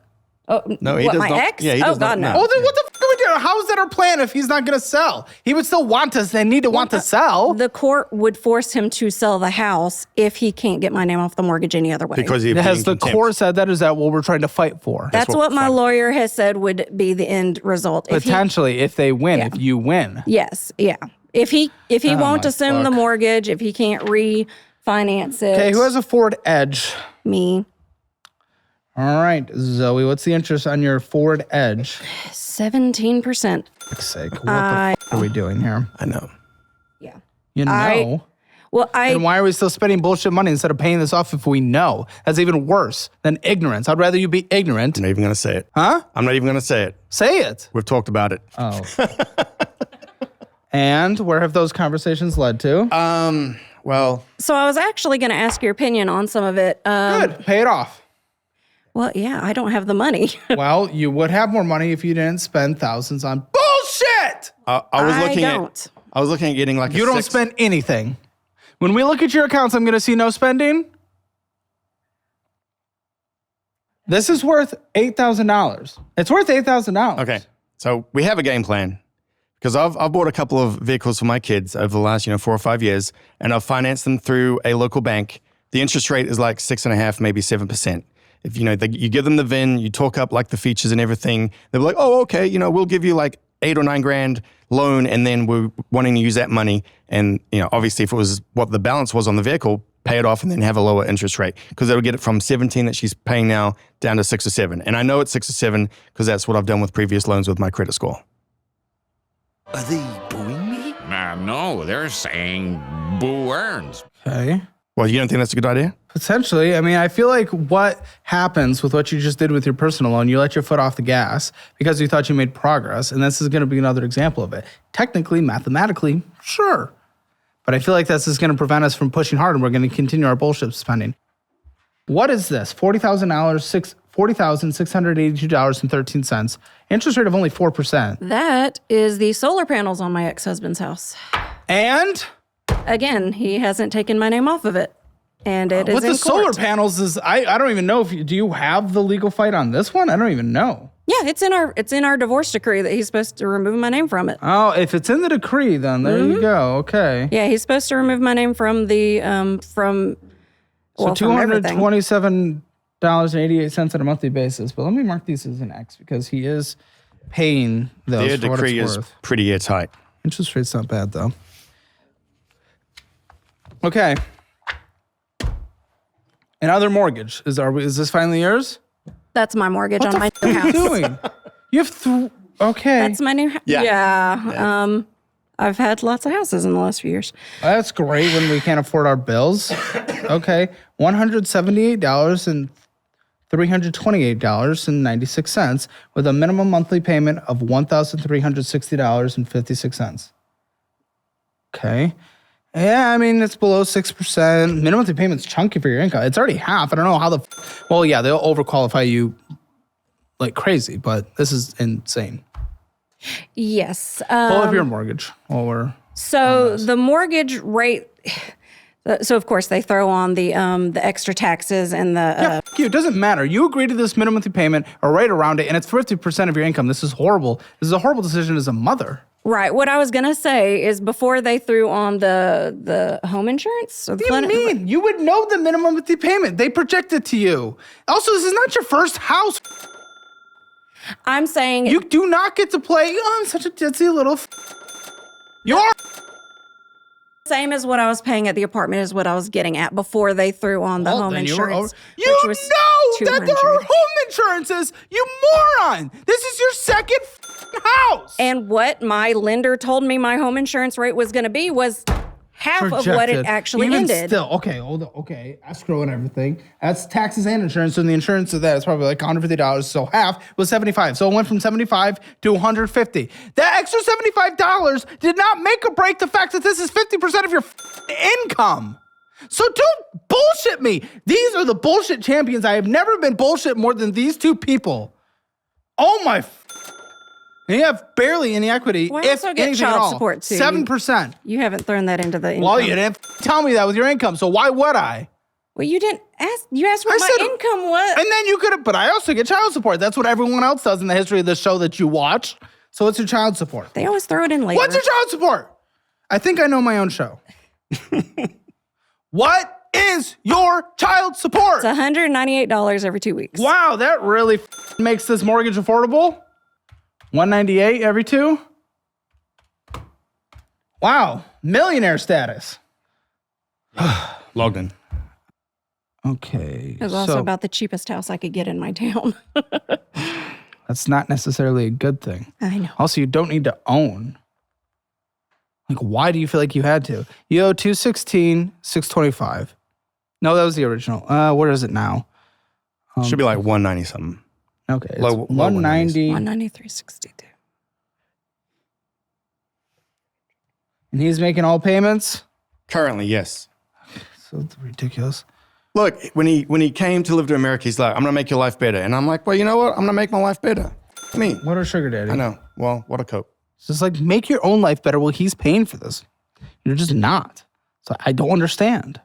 Oh, No, he what, does my not. ex? Yeah, he oh, does not, God, no. no. Oh, then what the fuck are we doing? How is that our plan if he's not going to sell? He would still want us and need to want to sell. The court would force him to sell the house if he can't get my name off the mortgage any other way. Because he Has the court said that? Is that what we're trying to fight for? That's what my lawyer has said would be the end result. If he, Potentially, if they win, if you win. yes, yeah. If he won't my assume the fuck. mortgage, if he can't refinance it, Okay, who has a Ford Edge? me? All right, Zoe, what's the interest on your Ford Edge? 17%. For fuck's sake, what the fuck are we doing here? I know. Yeah. You know. Well, And why are we still spending bullshit money instead of paying this off if we know? That's even worse than ignorance. I'd rather you be ignorant. I'm not even going to say it. Huh? I'm not even going to say it. Say it. We've talked about it. Oh. And where have those conversations led to? Well, So I was actually going to ask your opinion on some of it. Good. Pay it off. Well, yeah, I don't have the money. Well, you would have more money if you didn't spend thousands on bullshit. I was looking at getting like You a don't spend anything. When we look at your accounts, I'm going to see no spending. This is worth $8,000. It's worth $8,000. Okay, so we have a game plan because I've bought a couple of vehicles for my kids over the last 4 or 5 years, and I've financed them through a local bank. The interest rate is like 6.5%, maybe 7%. If you give them the VIN, you talk up like the features and everything, they're like, oh, okay, we'll give you like $8 or $9 grand loan, and then we're wanting to use that money. And obviously, if it was what the balance was on the vehicle, pay it off and then have a lower interest rate because it'll get it from 17 that she's paying now down to 6 or 7. And I know it's 6 or 7 because that's what I've done with previous loans with my credit score. Are they booing me? No, they're saying boo earns. Okay. Well, you don't think that's a good idea? Potentially. I mean, I feel like what happens with what you just did with your personal loan, you let your foot off the gas because you thought you made progress, and this is going to be another example of it. Technically, mathematically, sure. But I feel like this is going to prevent us from pushing hard, and we're going to continue our bullshit spending. What is this? $40,682.13. Interest rate of only 4%. That is the solar panels on my ex-husband's house. And Again, he hasn't taken my name off of it. And it is with in the solar court. panels is I don't even know do you have the legal fight on this one? I don't even know. Yeah, it's in our divorce decree that he's supposed to remove my name from it. Oh, if it's in the decree, then there you go. Okay. Yeah, he's supposed to remove my name from the from $227.88 on a monthly basis. But let me mark these as an X because he is paying those. Their for what decree it's is worth. pretty airtight. Interest rate's not bad though. Okay. Another mortgage. Is this finally yours? That's my mortgage What on the my new f- are you house. doing? You have okay. That's my new house. Yeah. I've had lots of houses in the last few years. That's great when we can't afford our bills. Okay. $178 and $328.96 with a minimum monthly payment of $1,360.56. Okay. Yeah, I mean, it's below 6%. Minimum monthly payment's chunky for your income. It's already half. I don't know how well, yeah, they'll overqualify you like crazy, but this is insane. Yes. Pull up your mortgage while we're So the mortgage rate. So of course they throw on the extra taxes and the. Yeah, f- you. It doesn't matter. You agree to this minimum monthly payment or right around it, and it's 50% of your income. This is horrible. This is a horrible decision as a mother. Right. What I was gonna say is before they threw on the home insurance. Or the What do you mean? You would know the minimum monthly payment. They project it to you. Also, this is not your first house. I'm saying You do not get to play. Oh, I'm such a ditzy little. You're. same as what I was paying at the apartment is what I was getting at before they threw on the home insurance. You which was know that there are $200. home insurances, you moron! This is your second house! And what my lender told me my home insurance rate was going to be was half of what it Projected. actually Even ended. Still, okay, hold on. Okay, escrow and everything. That's taxes and insurance. So the insurance of that is probably like $150. So half was $75. So it went from $75 to $150. That extra $75 did not make or break the fact that this is 50% of your income. So don't bullshit me. These are the bullshit champions. I have never been bullshit more than these two people. Oh my. And you have barely any equity. Well, I if also get anything at child all. support, too. 7%. You haven't thrown that into the income. Well, you didn't tell me that with your income, so why would I? Well, you didn't ask. You asked what my income was. And then you could have, but I also get child support. That's what everyone else does in the history of the show that you watch. So what's your child support? They always throw it in later. What's your child support? I think I know my own show. What is your child support? It's $198 every 2 weeks. Wow, that really makes this mortgage affordable. $198 every 2. Wow, millionaire status. Logged in. Okay. It was also about the cheapest house I could get in my town. That's not necessarily a good thing. I know. Also, you don't need to own Like, why do you feel like you had to? You owe 216, 625. No, that was the original. What is it now? Should be like 190 something. Okay, it's Low 190. 193.62. And he's making all payments? Currently, yes. So it's ridiculous. Look, when he came to live to America, he's like, I'm gonna make your life better. And I'm like, well, you know what? I'm gonna make my life better. Me. What a sugar daddy. I know. Well, what a cope. It's just like, make your own life better. Well, he's paying for this. You're just not. So I don't understand.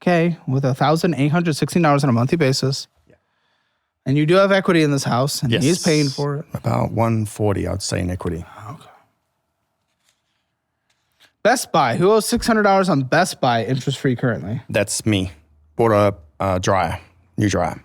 Okay, with $1,816 on a monthly basis. Yeah. And you do have equity in this house, and he's paying for it. About 140, I'd say, in equity. Okay. Best Buy. Who owes $600 on Best Buy interest-free currently? That's me. Bought a dryer, new dryer.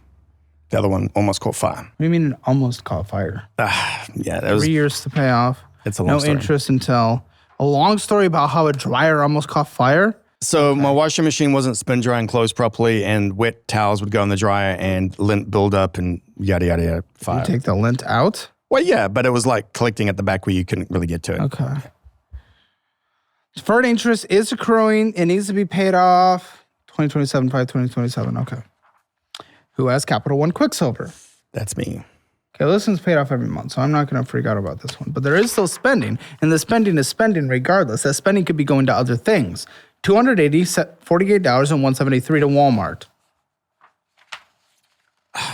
The other one almost caught fire. What do you mean it almost caught fire? Yeah, that was 3 years to pay off. It's a long story. No interest until a long story about how a dryer almost caught fire. So my washing machine wasn't spin drying clothes properly, and wet towels would go in the dryer, and lint build up, and yada yada yada. Fire. You take the lint out? Well, yeah, but it was like collecting at the back where you couldn't really get to it. Okay. Deferred interest is accruing. It needs to be paid off. 2027, 2027. Okay. Who has Capital One Quicksilver? That's me. Okay, this one's paid off every month, so I'm not going to freak out about this one. But there is still spending, and the spending is spending regardless. That spending could be going to other things. $248 and $173 to Walmart.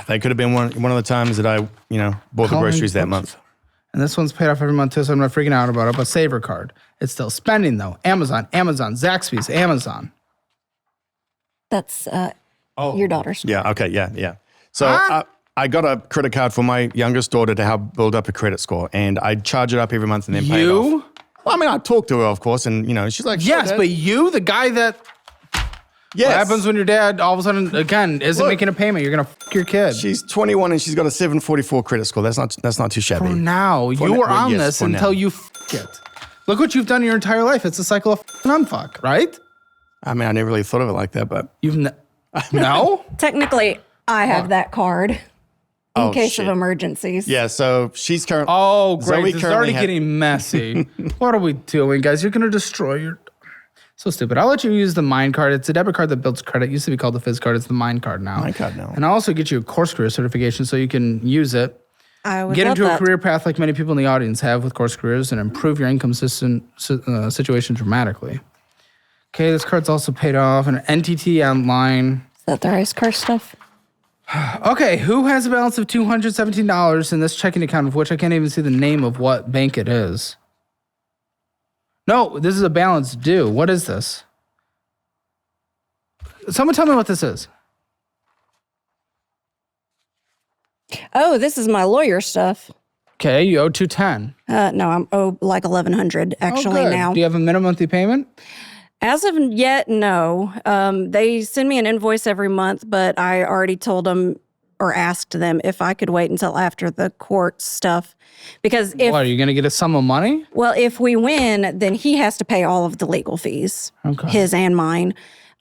That could have been one of the times that I, bought the groceries that month. And this one's paid off every month too, so I'm not freaking out about it. But Saver Card, it's still spending though. Amazon, Zaxby's, Amazon. That's your daughter's. Yeah. Okay. Yeah. So I got a credit card for my youngest daughter to help build up a credit score, and I charge it up every month and then pay it off. Well, I mean, I talked to her, of course, and she's like, sure, yes, Dad. but you, the guy that. Yes. What happens when your dad all of a sudden again isn't making a payment? You're gonna f your kid. She's 21 and she's got a 744 credit score. That's not too shabby. For now, you were on this until you f it. Look what you've done your entire life. It's a cycle of unfuck, right? I mean, I never really thought of it like that, but no. Technically, I have that card in case of emergencies. Yeah, so she's currently. Oh, great! This is already getting messy. What are we doing, guys? You're gonna destroy your. So stupid. I'll let you use the Mine Card. It's a debit card that builds credit. It used to be called the Fizz Card. It's the Mine Card now. Mine Card now. And I'll also get you a Corkscrew certification so you can use it. I would get love into that. a career path like many people in the audience have with course careers and improve your income situation dramatically. Okay, this card's also paid off. And NTT online. Is that the race car stuff? Okay, who has a balance of $217 in this checking account of which I can't even see the name of what bank it is? No, this is a balance due. What is this? Someone tell me what this is. Oh, this is my lawyer stuff. Okay, you owe $210. No, I'm like $1,100 actually good. now. Do you have a minimum monthly payment? As of yet, no. They send me an invoice every month, but I already told them or asked them if I could wait until after the court stuff. Because if What, are you going to get a sum of money? well, if we win, then he has to pay all of the legal fees, his and mine.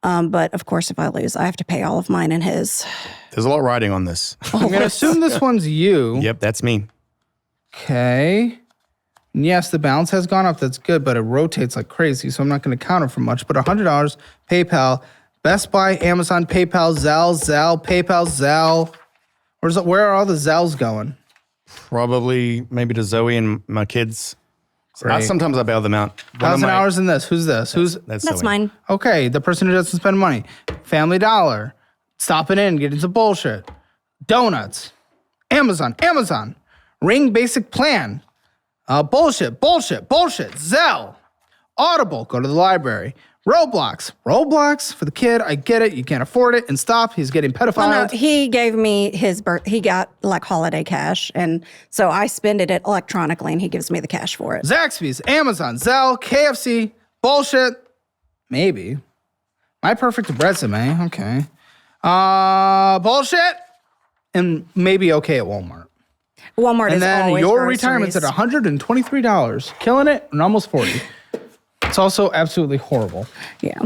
But of course, if I lose, I have to pay all of mine and his. There's a lot riding on this. I'm going to assume this one's you. Yep, that's me. Okay. And yes, the balance has gone up. That's good, but it rotates like crazy, so I'm not going to count it for much. But $100, PayPal, Best Buy, Amazon, PayPal, Zelle, PayPal, Zelle. Where are all the Zelles going? Probably maybe to Zoe and my kids. Great. Sometimes I bail them out. $1,000 in this. Who's this? That's Zoe. mine. Okay, the person who doesn't spend money. Family Dollar. Stopping in, getting some bullshit. Donuts. Amazon. Ring basic plan. Bullshit. Zelle. Audible. Go to the library. Roblox for the kid. I get it. You can't afford it. And stop. He's getting pedophiled. Well, no, he gave me he got like holiday cash. And so I spend it electronically and he gives me the cash for it. Zaxby's, Amazon, Zelle, KFC. Bullshit. Maybe. My perfect resume. Okay. Bullshit. And maybe okay at Walmart. Walmart And is then always your groceries. retirement's at $123. Killing it and almost 40. It's also absolutely horrible. Yeah.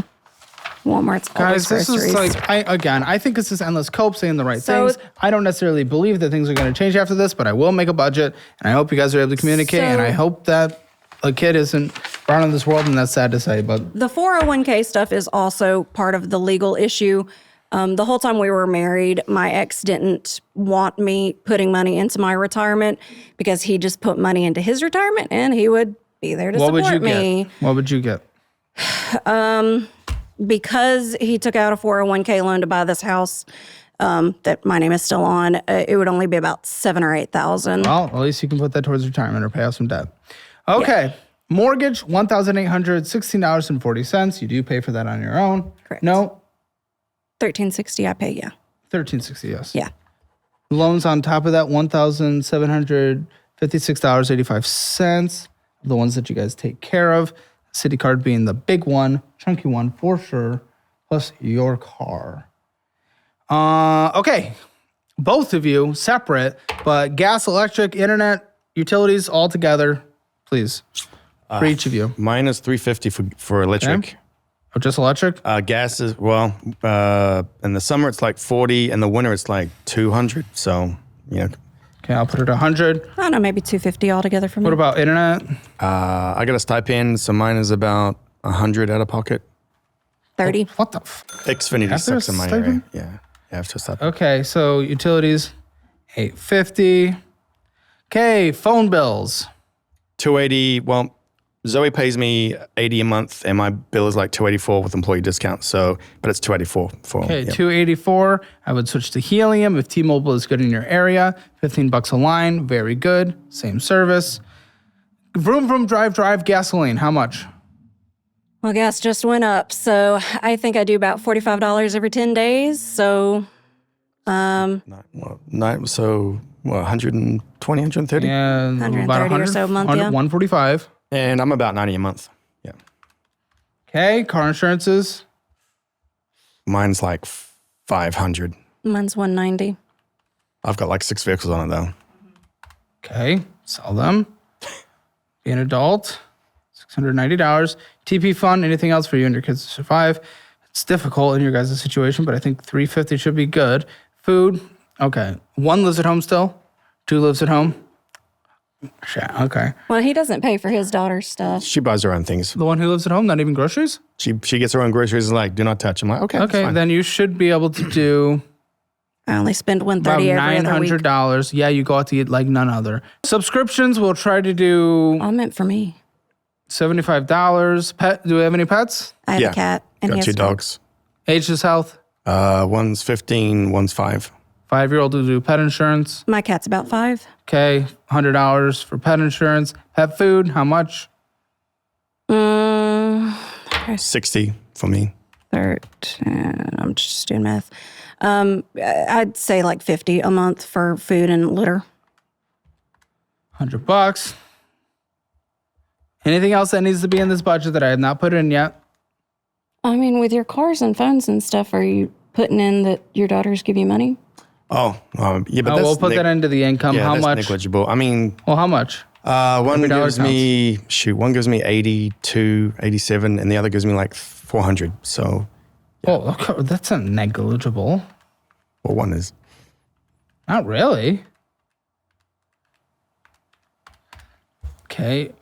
Walmart's always Guys, this groceries. is like, I think this is endless cope saying the right So- things. I don't necessarily believe that things are going to change after this, but I will make a budget, and I hope you guys are able to communicate, and I hope that a kid isn't brought into this world, and that's sad to say, but The 401k stuff is also part of the legal issue. The whole time we were married, my ex didn't want me putting money into my retirement because he just put money into his retirement and he would be there to support me. What would you get? Because he took out a 401k loan to buy this house that my name is still on, it would only be about $7,000 or $8,000. Well, at least you can put that towards retirement or pay off some debt. Okay. Yeah. Mortgage, $1,816.40. You do pay for that on your own. Correct. No. $1,360 I pay, yeah. $1,360, yes. Yeah. Loans on top of that, $1,756.85. The ones that you guys take care of. City card being the big one, chunky one for sure, plus your car. Okay. Both of you separate, but gas, electric, internet, utilities all together, please. For each of you. Mine is $350 for electric. Okay. Oh, just electric? Gas is, in the summer it's like $40, in the winter it's like $200. So, yeah. Okay, I'll put it 100. I don't know, maybe $250 altogether for me. What about internet? I got a stipend, so mine is about $100 out of pocket. 30. What the Xfinity After sucks in my stipend? area. Yeah, after stipend. Okay, so utilities, $850. Okay, phone bills. $280. Well, Zoe pays me $80 a month, and my bill is like $284 with employee discount. So, but it's $284 for. Okay, yep. $284. I would switch to Helium if T-Mobile is good in your area. $15 a line, very good. Same service. Vroom, vroom, drive, gasoline. How much? Well, gas just went up, so I think I do about $45 every 10 days. So, 120, 130? Yeah, 130 or so a month, yeah. 145. And I'm about 90 a month. Yeah. Okay, car insurances. Mine's like 500. Mine's 190. I've got like 6 vehicles on it though. Okay, sell them. Be an adult, $690. TP fund, anything else for you and your kids to survive. It's difficult in your guys' situation, but I think $350 should be good. Food, okay. 1 lives at home still. 2 lives at home. Shit, okay. Well, he doesn't pay for his daughter's stuff. She buys her own things. The one who lives at home, not even groceries? She gets her own groceries and like, do not touch. I'm like, okay. Okay, then you should be able to do I only spend $130 about every other week. $900. Yeah, you go out to eat like none other. Subscriptions, we'll try to do All meant for me. $75. Pet, do we have any pets? I have a cat and he got has 2 dogs. Ageless health. One's 15, one's 5. 5-year-old will do pet insurance. My cat's about 5. Okay, $100 for pet insurance. Pet food, how much? 60 for me. 13. I'm just doing math. I'd say like 50 a month for food and litter. $100. Anything else that needs to be in this budget that I have not put in yet? I mean, with your cars and phones and stuff, are you putting in that your daughters give you money? Yeah, but that's we'll put that into the income. Yeah, how that's much? negligible. I mean, Well, how much? one Every dollar gives me 82, 87, and the other gives me like 400. So, Oh, okay, that's not negligible. well, one is. Not really. Okay.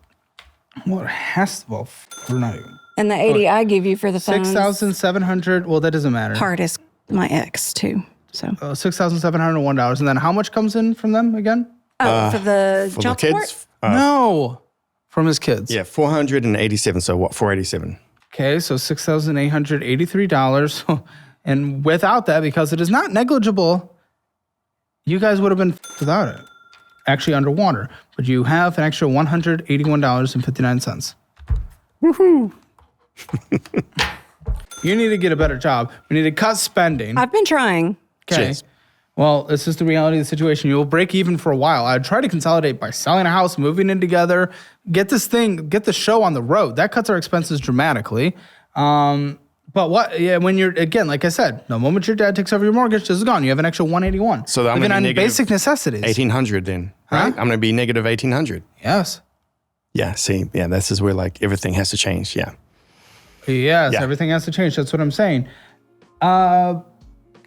What has to, well, we're not even. And the 80 I give you for the phones 6,700. Well, that doesn't matter. part is my ex too. So $6,701. And then how much comes in from them again? for the For the child support? kids? No. From his kids. Yeah, 487. So what? 487. Okay, so $6,883. And without that, because it is not negligible, you guys would have been without it. Actually underwater. But you have an extra $181.59. Woohoo! You need to get a better job. We need to cut spending. I've been trying. Okay. Jeez. Well, this is the reality of the situation. You will break even for a while. I'd try to consolidate by selling a house, moving in together, get the show on the road. That cuts our expenses dramatically. But when you're, again, like I said, the moment your dad takes over your mortgage, this is gone. You have an extra 181. So I'm even gonna on be negative basic necessities. 1,800 then, right? I'm going to be negative 1,800. Yes. Yeah, see, yeah, this is where like everything has to change. Yeah. Yes, Yeah. everything has to change. That's what I'm saying.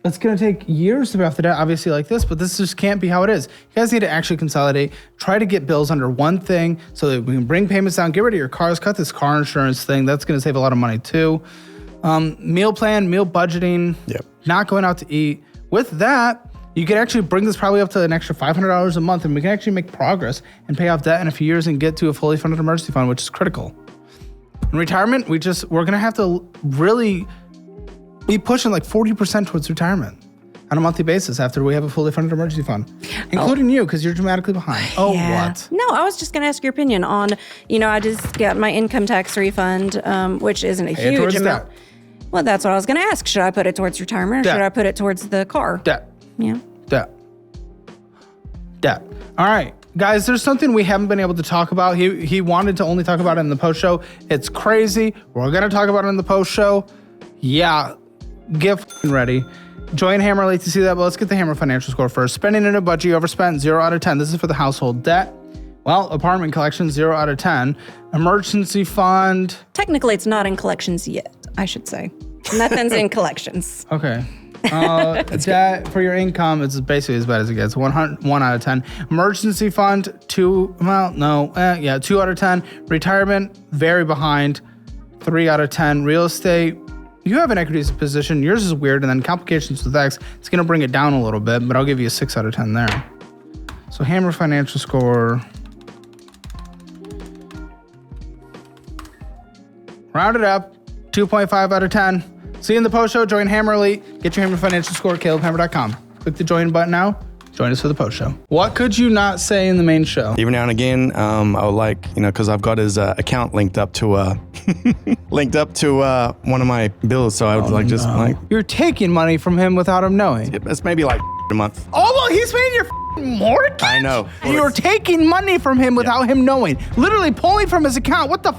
It's going to take years to pay off the debt, obviously, like this, but this just can't be how it is. You guys need to actually consolidate, try to get bills under one thing so that we can bring payments down, get rid of your cars, cut this car insurance thing. That's going to save a lot of money too. Meal plan, meal budgeting, not going out to eat. With that, you could actually bring this probably up to an extra $500 a month, and we can actually make progress and pay off debt in a few years and get to a fully funded emergency fund, which is critical. In retirement, we're going to have to really be pushing like 40% towards retirement on a monthly basis after we have a fully funded emergency fund, including you, because you're dramatically behind. What? No, I was just going to ask your opinion on, I just got my income tax refund, which isn't a huge amount. Debt. Well, that's what I was going to ask. Should I put it towards retirement or should I put it towards the car? Debt. Yeah. Debt. All right. Guys, there's something we haven't been able to talk about. He wanted to only talk about it in the post show. It's crazy. We're going to talk about it in the post show. Yeah. Get ready. Join Hammer late to see that, but let's get the Hammer financial score first. Spending in a budget, you overspent, 0 out of 10. This is for the household debt. Well, apartment collection, 0 out of 10. Emergency fund. Technically, it's not in collections yet, I should say. Nothing's in collections. Okay. Debt for your income, it's basically as bad as it gets. 1 out of 10. Emergency fund, 2. Well, no. 2 out of 10. Retirement, very behind. 3 out of 10. Real estate. You have an equity position. Yours is weird, and then complications with X. It's going to bring it down a little bit, but I'll give you a 6 out of 10 there. So Hammer financial score. Round it up. 2.5 out of 10. See you in the post show. Join Hammer Elite. Get your Hammer financial score at calebhammer.com. Click the join button now. Join us for the post show. What could you not say in the main show? Every now and again, I would like, because I've got his account linked up to one of my bills. So I would like. You're taking money from him without him knowing. It's maybe like a month. Oh, well, he's paying your mortgage? I know. You're taking money from him without him knowing. Literally pulling from his account. What the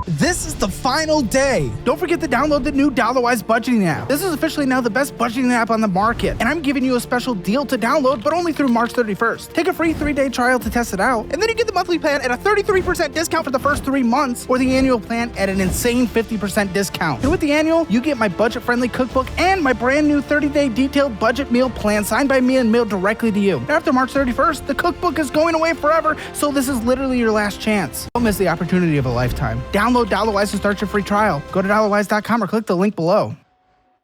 This is the final day. Don't forget to download the new Dollarwise budgeting app. This is officially now the best budgeting app on the market, and I'm giving you a special deal to download, but only through March 31st. Take a free 3-day trial to test it out, and then you get the monthly plan at a 33% discount for the first 3 months, or the annual plan at an insane 50% discount. And with the annual, you get my budget-friendly cookbook and my brand new 30-day detailed budget meal plan signed by me and mailed directly to you. And after March 31st, the cookbook is going away forever, so this is literally your last chance. Don't miss the opportunity of a lifetime. Download Dollarwise to start your free trial. Go to dollarwise.com or click the link below.